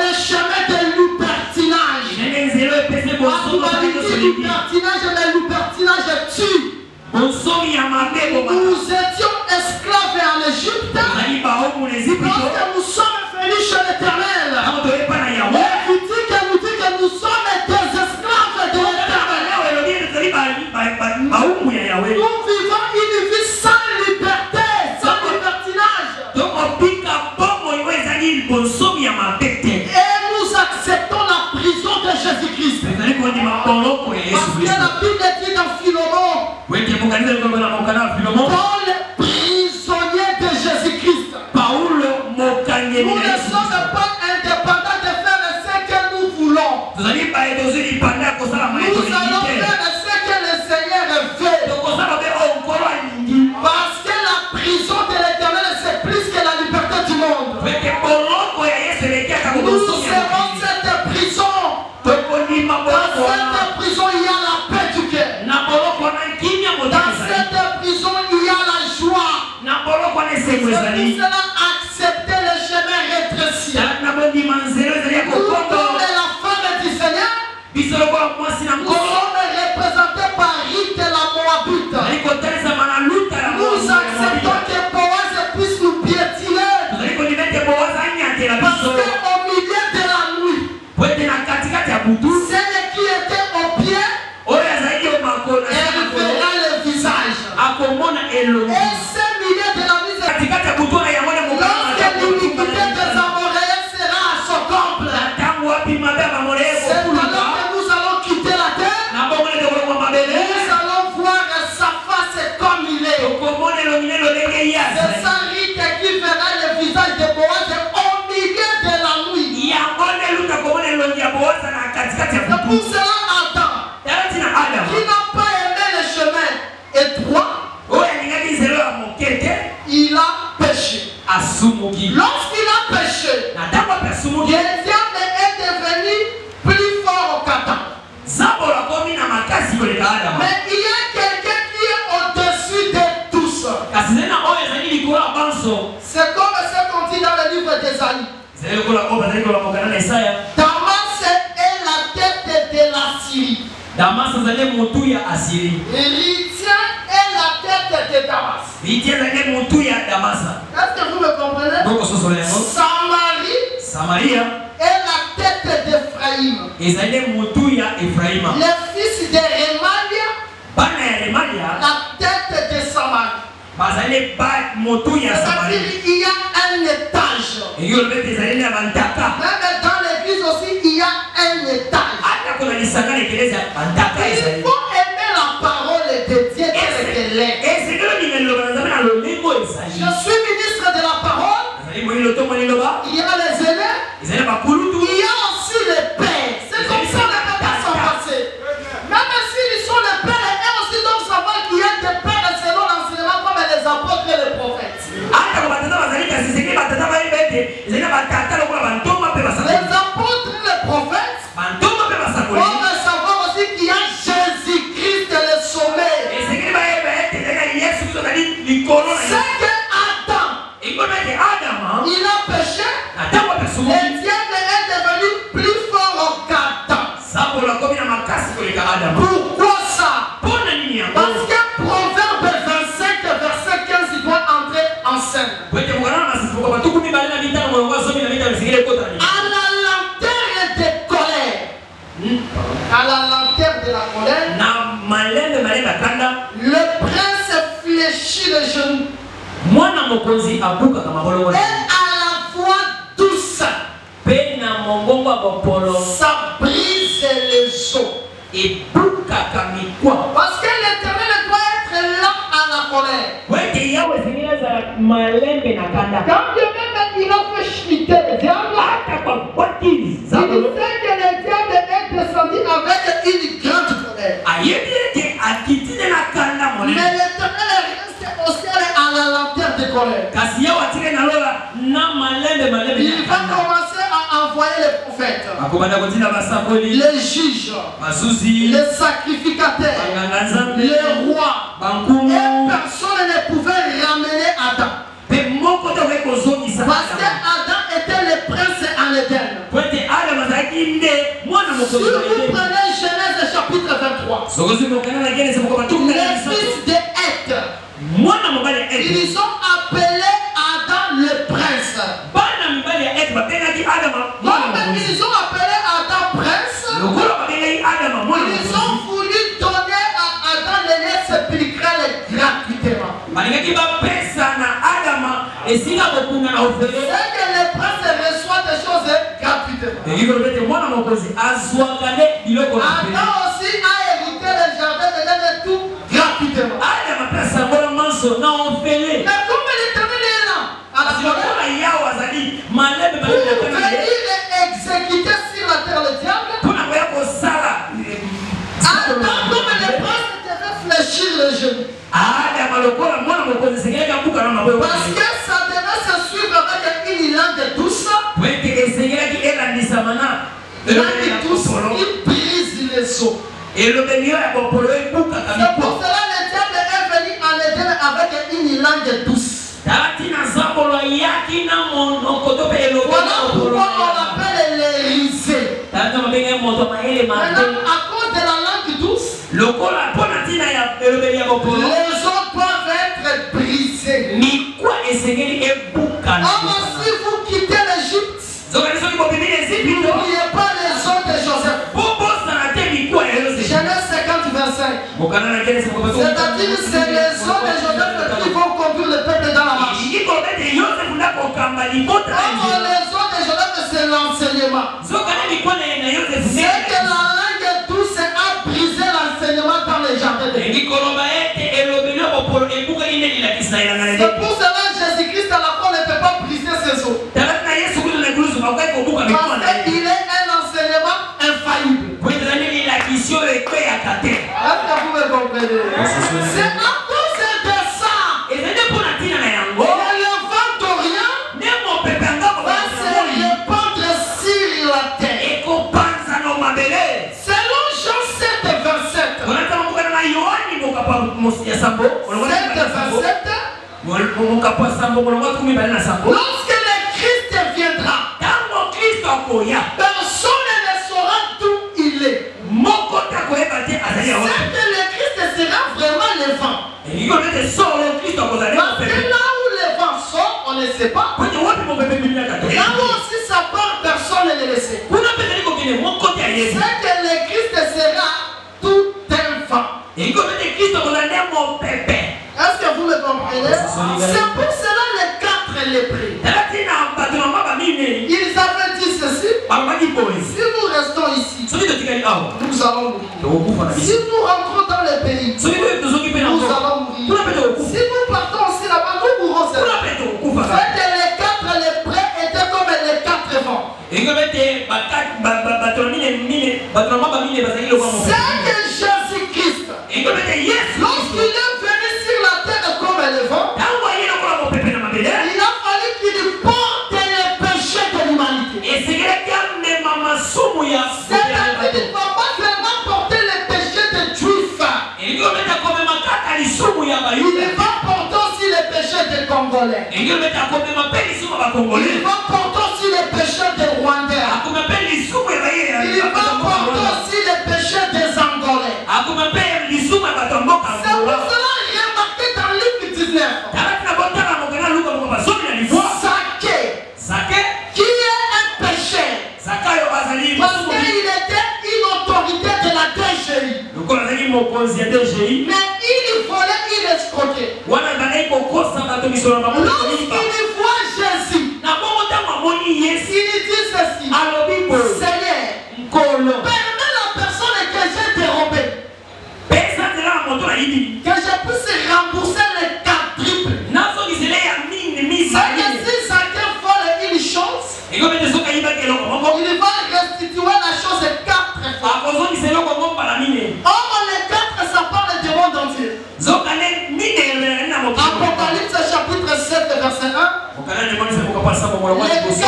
Speaker 4: le chemin de libertinage. Libertinage, mais libertinage tue. Nous étions esclaves en Égypte. Lorsque nous sommes venus chez l'Éternel, Lévitique nous dit que nous sommes des esclaves de l'Éternel. Nous vivons une vie sans liberté, sans libertinage. Et nous acceptons la prison de Jésus-Christ. Parce que la Bible dit dans Philemon, Paul, prisonnier de Jésus-Christ. Nous ne sommes pas indépendants de faire ce que nous voulons. Nous allons faire ce que le Seigneur veut. Parce que la prison de l'Éternel, c'est plus que la liberté du monde. Nous serons cette prison. Dans cette prison, il y a la paix du cœur. Dans cette prison, il y a la joie. C'est pour cela accepter le chemin rétréci. Nous, comme la femme du Seigneur, nous sommes représentés par Ruth et la Moabite. Nous acceptons que Boaz puisse nous piétiner. Parce qu'au milieu de la nuit, celle qui était au pied, elle verra le visage. Et ce milieu de la nuit, lorsque l'iniquité des Amoréens sera à son comble, c'est alors que nous allons quitter la terre. Nous allons voir sa face comme il est. C'est ça, Ruth, qui verra le visage de Boaz au milieu de la nuit. C'est pour cela Adam, qui n'a pas aimé le chemin étroit, il a péché. Lorsqu'il a péché, le diable est devenu plus fort au Katan. Mais il y a quelqu'un qui est au-dessus de tous. C'est comme ce qu'on dit dans le livre d'Ésaïe. Damas est la tête de la Syrie. Lydia est la tête de Damas. Est-ce que vous me comprenez? Samarie est la tête d'Ephraïm. Les fils de Rémalia, la tête de Samarie. C'est-à-dire il y a un étage. Même dans l'église aussi, il y a un étage. Il faut aimer la parole de Dieu telle qu'elle est. Je suis ministre de la parole. Il y a les élèves. Il y a aussi les pères. C'est comme ça ne peut pas s'en passer. Même s'ils sont les pères, et aussi doivent savoir qu'il y a des pères selon l'enseignement comme les apôtres et les prophètes. Les apôtres et les prophètes doivent savoir aussi qu'il y a C'est que Adam, il a péché. Le diable est devenu plus fort qu'Adam. Pourquoi ça? Parce que Proverbe 25, verset 15, il doit entrer en scène. À la lanterne de la colère, le prince fléchit les genoux. Et à la voix douce, ça brise les os. Parce que l'Éternel doit être là à la colère. Quand Dieu même il a fait chuter le diable, il sait que le diable est descendu avec une grande colère. Mais l'Éternel reste au ciel à la lanterne de colère. Il va commencer à envoyer les prophètes, les juges, les sacrificateurs, les rois. Et personne ne pouvait ramener Adam. Parce que Adam était le prince en Éden. Si vous prenez Genèse chapitre 23, les fils de Heth, ils ont appelé Adam le prince. Ils ont appelé Adam prince. Ils ont voulu donner à Adam le lait sépulcral gratuitement. C'est que le prince reçoit des choses gratuitement. Adam aussi a hérité le jardin de l'Éden et tout gratuitement. Mais comme l'Éternel est là, à la pour venir exécuter sur la terre le diable, Adam, comme le prince, devait fléchir les genoux. Parce que ça devait se suivre avec une langue douce. Langue douce qui brise les os. C'est pour cela que le diable est venu en Éden avec une langue douce. Voilà pourquoi on l'appelle les risées. Maintenant, à cause de la langue douce, les os doivent être brisés. Or, si vous quittez l'Égypte, n'oubliez pas les os de Joseph. Genèse 50, 25. C'est-à-dire que c'est les os de Joseph qui vont conduire le peuple dans la marche. Or, les os de Joseph, c'est l'enseignement. C'est que la langue douce a brisé l'enseignement dans les jardins de Dieu. C'est pour cela que Jésus-Christ à la croix ne peut pas briser ses os. Parce qu'il est un enseignement infaillible. Est-ce que vous me comprenez? C'est à cause de ça. Le vent d'Orient va se répandre sur la terre. Selon Jean 7, 27. 27. Lorsque le Christ viendra, personne ne saura d'où il est. C'est que le Christ sera vraiment le vent. Parce que là où le vent sort, on ne sait pas. Là où aussi ça part, personne ne le sait. C'est que le Christ sera tout un vent. Est-ce que vous me comprenez? C'est pour cela les 4 lépreux. Ils avaient dit ceci. Si nous restons ici, nous allons mourir. Si nous rentrons dans le pays, nous allons mourir. Si nous partons aussi là-bas, nous mourrons. C'est que les 4 lépreux étaient comme les 4 vents. C'est que Jésus-Christ, lorsqu'il est venu sur la terre comme le vent, il a fallu qu'il porte les péchés de l'humanité. C'est-à-dire qu'il ne va pas vraiment porter les péchés des Juifs. Il va porter aussi Congolais. Il va porter aussi les péchés des Rwandais. Il va porter aussi les péchés des Angolais. C'est pour cela remarqué dans Luc 19. Zaché, qui est un péché. Parce qu'il était une autorité de la DGI. Mais il volait, il escroquait. Lorsqu'il voit Jésus, il dit ceci: Seigneur, permets la personne que j'ai dérobée, que je puisse rembourser les 4 triples. Si Zaché vole une chose, il va restituer la chose 4 fois. Or, les 4, ça parle du monde entier. Apocalypse chapitre 7, verset 1. Les 4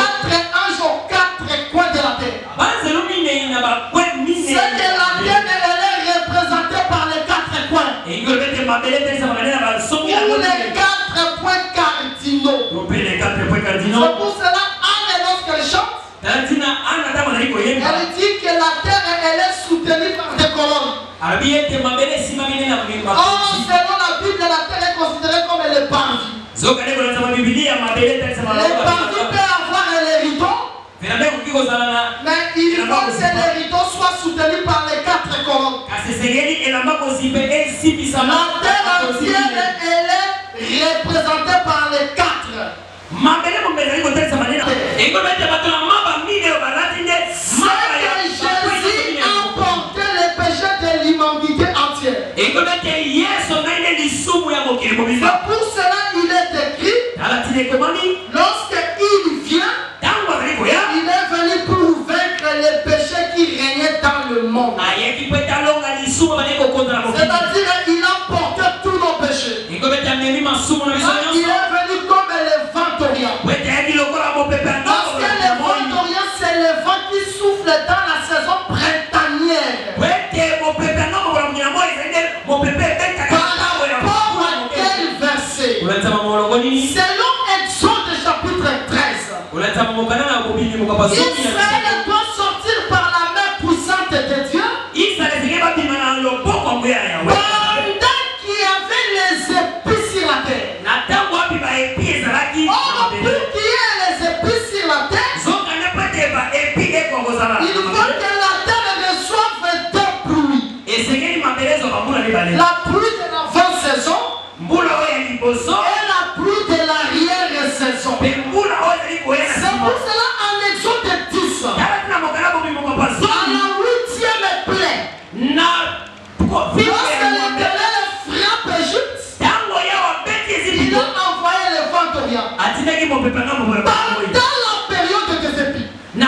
Speaker 4: anges aux 4 coins de la terre. C'est que la terre elle est représentée par les 4 coins. Ou les 4 points cardinaux. C'est pour cela, Anne, lorsqu'elle chante, elle dit que la terre elle est soutenue par des colonnes. Or, selon la Bible, la terre est considérée comme le parvis. Les parvis peuvent avoir les rideaux, mais il faut que les rideaux soient soutenus par les 4 colonnes. La terre entière elle est représentée par les 4. Jésus a porté les péchés de l'humanité entière. C'est pour cela il est écrit, lorsqu'il vient, il est venu pour vaincre les péchés qui régnaient dans le monde. C'est-à-dire il a porté tous nos péchés. Il est venu comme le vent orient. Parce que le vent orient, c'est le vent qui souffle dans la saison printanière. Par rapport à quel verset? Selon Exode chapitre 13, Israël doit sortir par la main puissante de Dieu. Pendant qu'il y avait les épis sur la terre. Or, pour qu'il y ait les épis sur la terre, il faut que la terre reçoive 2 pluies. La pluie de la fin saison et la pluie de l'arrière saison. C'est pour cela en Exode 10, à la 8e plaie, lorsque l'Éternel frappe Égypte, il a envoyé le vent orient. Pendant la période des épis, en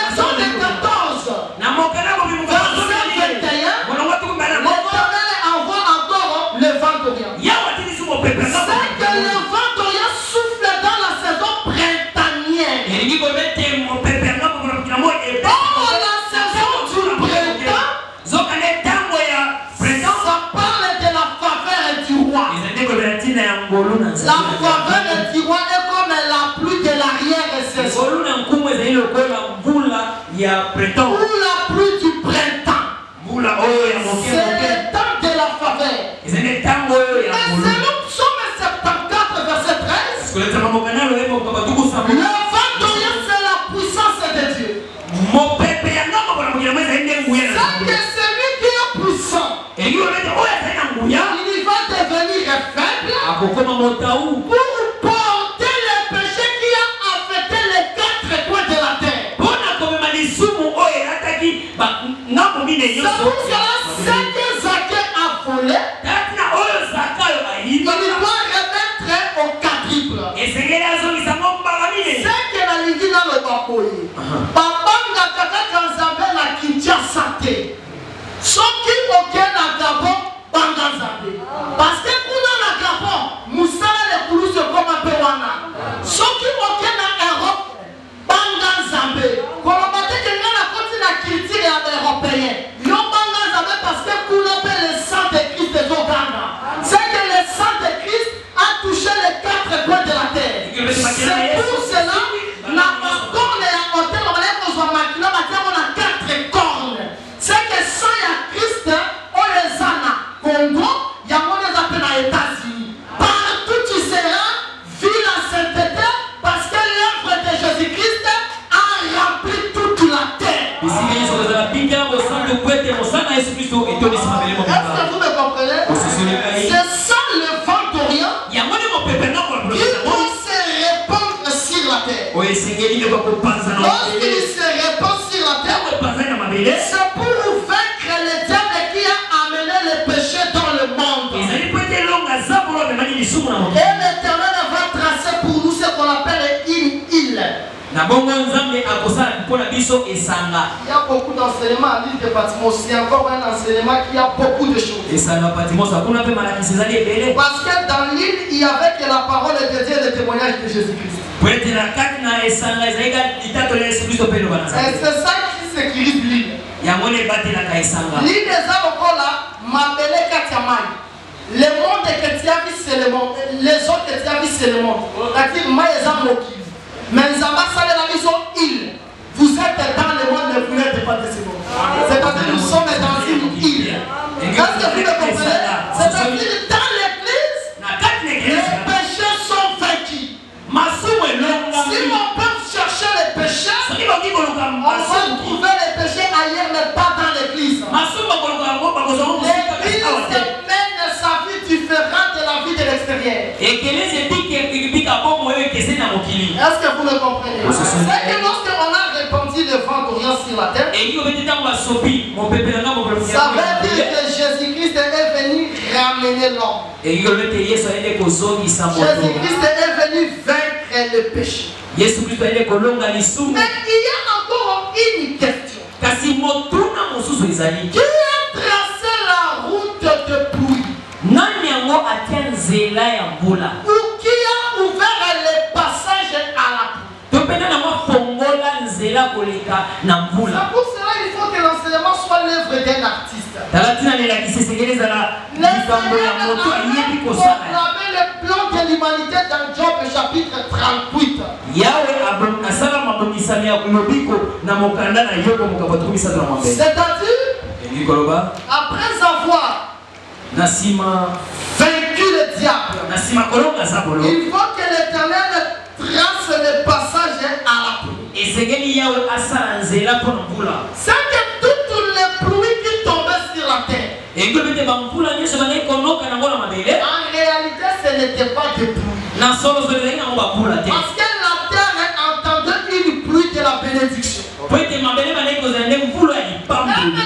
Speaker 4: Exode 14, verset 21, l'Éternel envoie encore le vent orient. C'est que le vent orient souffle dans la saison printanière. Or, la saison du printemps, ça parle de la faveur du roi. La faveur du roi est comme la pluie de l'arrière saison. Ou la pluie du printemps. C'est le temps de la faveur. Mais selon Psaume 74, verset 13, le vent orient, c'est la puissance de Dieu. C'est que celui qui est puissant, il va devenir faible pour porter le péché qui a affecté les 4 coins de la terre. C'est pour cela ce que Zaché a volé, il doit remettre au 4 triples. C'est que la ligne dans le bakoye. Babanga kaka kanzambe la Kinshasa te. Soki oke na Gabon banga nzambe. Parce que kuna na Gabon, musala le kuluso
Speaker 3: C'est pour vaincre le diable qui a amené le péché dans le monde. Et l'Éternel va tracer pour nous ce qu'on appelle une île. Il y a beaucoup d'enseignements à l'île de Patmos. C'est encore un enseignement qui a beaucoup de choses. Parce que dans l'île, il y avait que la parole de Dieu et le témoignage de Jésus-Christ. Et c'est ça qui sécurise l'île. L'île des Alokola, Mabele Katiamai. Le monde que tu as vu, c'est le monde. Les autres que tu as vu, c'est le monde. Mais ils ambassadent la maison île. Vous êtes dans le monde, mais vous n'êtes pas de ce monde. C'est-à-dire que nous sommes dans une île. Est-ce que vous le comprenez? C'est-à-dire dans l'église, les péchés sont vaincus. Si on peut chercher les péchés, on va trouver les péchés ailleurs, mais pas dans l'église. L'église mène sa vie différente de la vie de l'extérieur. Est-ce que vous me comprenez? C'est que lorsqu'on a répandu le vent d'Orient sur la terre, ça veut dire que Jésus-Christ est venu ramener l'homme. Jésus-Christ est venu vaincre le péché. Mais il y a encore une question. Qui a tracé la route de pluie? Ou qui a ouvert les passages à la pluie? C'est pour cela qu'il faut que l'enseignement soit l'œuvre d'un artiste. Proclamer le plan de l'humanité dans Job chapitre 38. C'est-à-dire, après avoir vaincu le diable, il faut que l'Éternel trace le passage à la pluie. C'est que toutes les pluies qui tombaient sur la terre, en réalité ce n'était pas des pluies. Parce que la terre entendait une pluie de la bénédiction. Même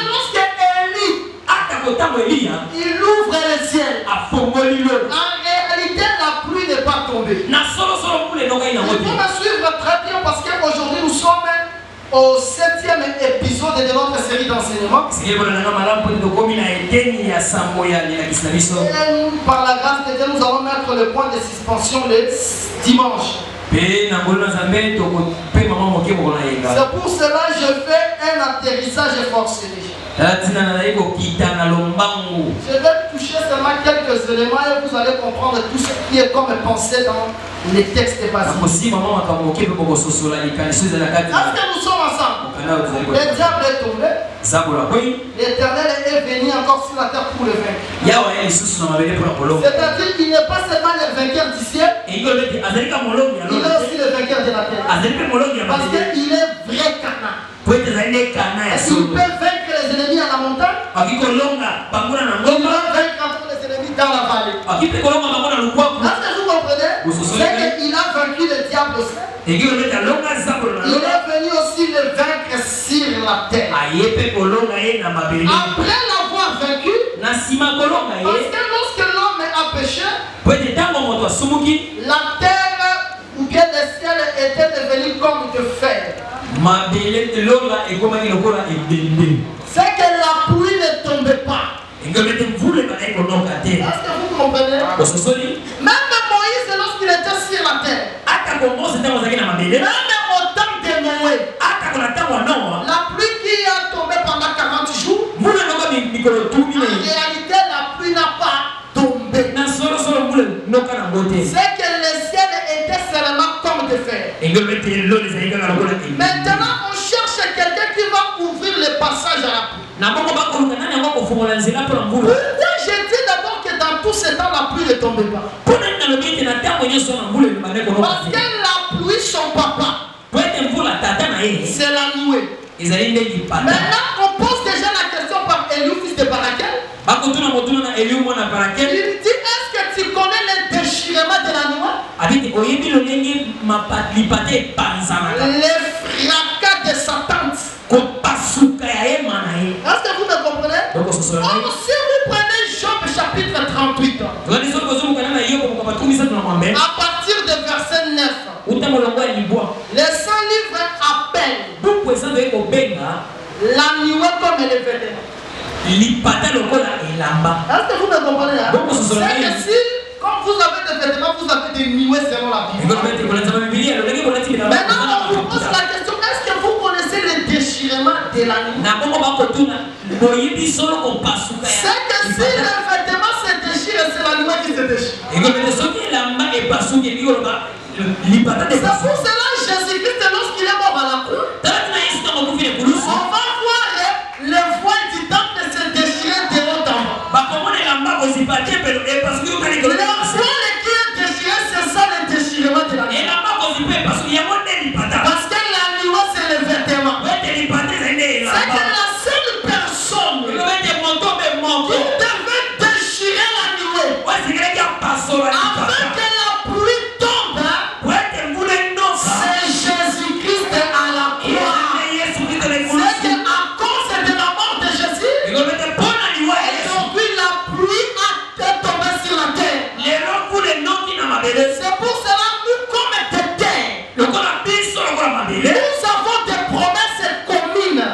Speaker 3: lorsque Élie, il ouvre le ciel, en réalité la pluie n'est pas tombée. Il faut me suivre très bien parce qu'aujourd'hui nous sommes au 7e épisode de notre série d'enseignement. Par la grâce de Dieu, nous allons mettre le point de suspension le dimanche. C'est pour cela que je fais un atterrissage forcé. Je vais toucher seulement quelques éléments et vous allez comprendre tout ce qui est comme pensé dans les textes basiques. Est-ce que nous sommes ensemble? Le diable est tombé. L'Éternel est venu encore sur la terre pour le vaincre. C'est-à-dire qu'il n'est pas seulement le vainqueur du ciel, il est aussi le vainqueur de la terre. Parce qu'il est vrai Cana. Il peut vaincre les ennemis à la montagne. Il peut vaincre les ennemis dans la vallée. Est-ce que vous comprenez? C'est qu'il a vaincu le diable aussi. Il est venu aussi le vaincre sur la terre. Après l'avoir vaincu, parce que lorsque l'homme a péché, la terre ou bien le ciel était devenu comme de fer. C'est que la pluie ne tombait pas. Est-ce que vous comprenez? Même Moïse, lorsqu'il était sur la terre, même au temps de Noé, la pluie qui a tombé pendant 40 jours, en réalité la pluie n'a pas tombé. C'est que le ciel était seulement comme de fer. Maintenant on cherche quelqu'un qui va ouvrir le passage à la pluie. Pourquoi j'ai dit d'abord que dans tout ce temps la pluie ne tombait pas? Parce que la pluie, son papa, c'est la nouée. Maintenant on pose déjà la question par Eliou, fils de Barakel. Il dit, est-ce que tu connais le déchirement de la noix? Le fracas de sa tante.
Speaker 4: Les 100 livres appellent la nuée comme les vêtements. Est-ce que vous me comprenez? C'est que si, comme vous avez des vêtements, vous avez des nuées selon la Bible. Maintenant, on vous pose la question, est-ce que vous connaissez le déchirement de la nuée? C'est que si le vêtement se déchire, c'est la nuée qui se déchire. C'est pour cela que Jésus-Christ, lorsqu'il est mort à la croix, on va voir le voile du temple se déchirer de haut en bas. Le voile qui est déchiré, c'est ça le déchirement de la nuée. Parce que la nuée, c'est le vêtement. C'est que la seule personne qui devait déchirer la nuée afin que la pluie tombe, c'est Jésus-Christ à la croix. C'est qu'à cause de la mort de Jésus, aujourd'hui la pluie est tombée sur la terre. C'est pour cela que nous, comme des terres, nous avons des promesses communes.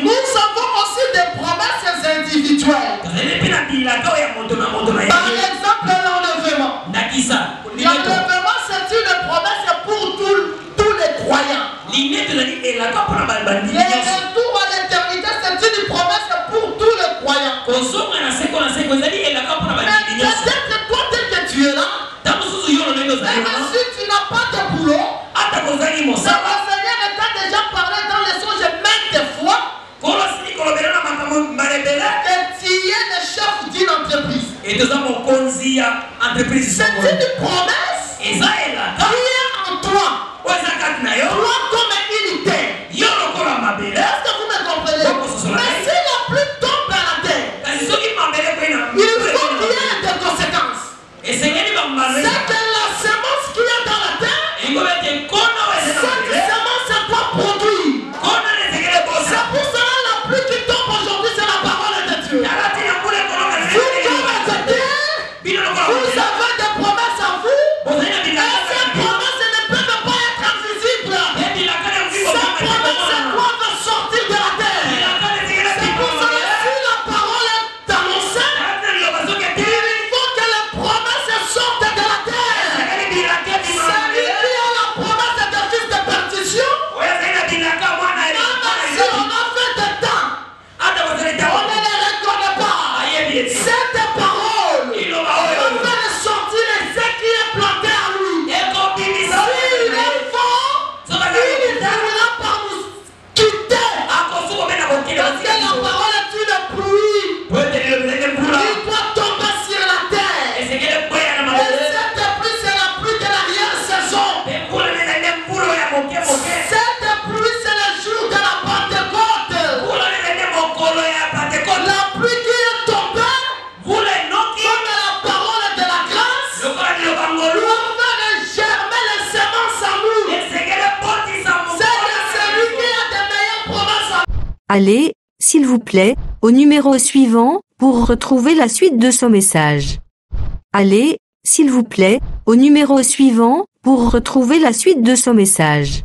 Speaker 4: Nous avons aussi des promesses individuelles. Par exemple, l'enlèvement. L'enlèvement, c'est une promesse pour tous les croyants. Le retour à l'éternité, c'est une promesse pour tous les croyants. Mais peut-être toi, tel que tu es là, même si tu n'as pas de boulot, le Seigneur t'a déjà parlé dans les songes maintes fois que tu es le chef d'une entreprise. C'est une promesse qui est en toi. Toi comme unité. Est-ce que vous me comprenez? Mais si la pluie tombe à la terre, il faut qu'il y ait des conséquences. C'est que la semence qui est dans la terre, cette semence doit produire. C'est pour cela la pluie qui tombe aujourd'hui, c'est la parole de Dieu. Vous avez des promesses à vous, et ces promesses ne peuvent pas être invisibles. Ces promesses doivent sortir de la terre. C'est pour cela que si la parole est annoncée, il faut que les promesses sortent de la terre. Celui qui a la promesse de fils de perdition, même si on a fait de temps, on ne les reconnaît pas. Cette parole va faire sortir ce qui est planté à lui. S'il est fort, il finira par nous quitter. Parce que la parole est une pluie. Il doit tomber sur la terre. Et cette pluie, c'est la pluie de l'arrière-saison. Cette pluie, c'est le jour de la Pentecôte. La pluie qui est tombée, comme la parole de la grâce, doit faire germer les semences en nous. C'est que celui qui a des meilleures promesses en
Speaker 1: Allez, s'il vous plaît, au numéro suivant, pour retrouver la suite de ce message. Allez, s'il vous plaît, au numéro suivant, pour retrouver la suite de ce message.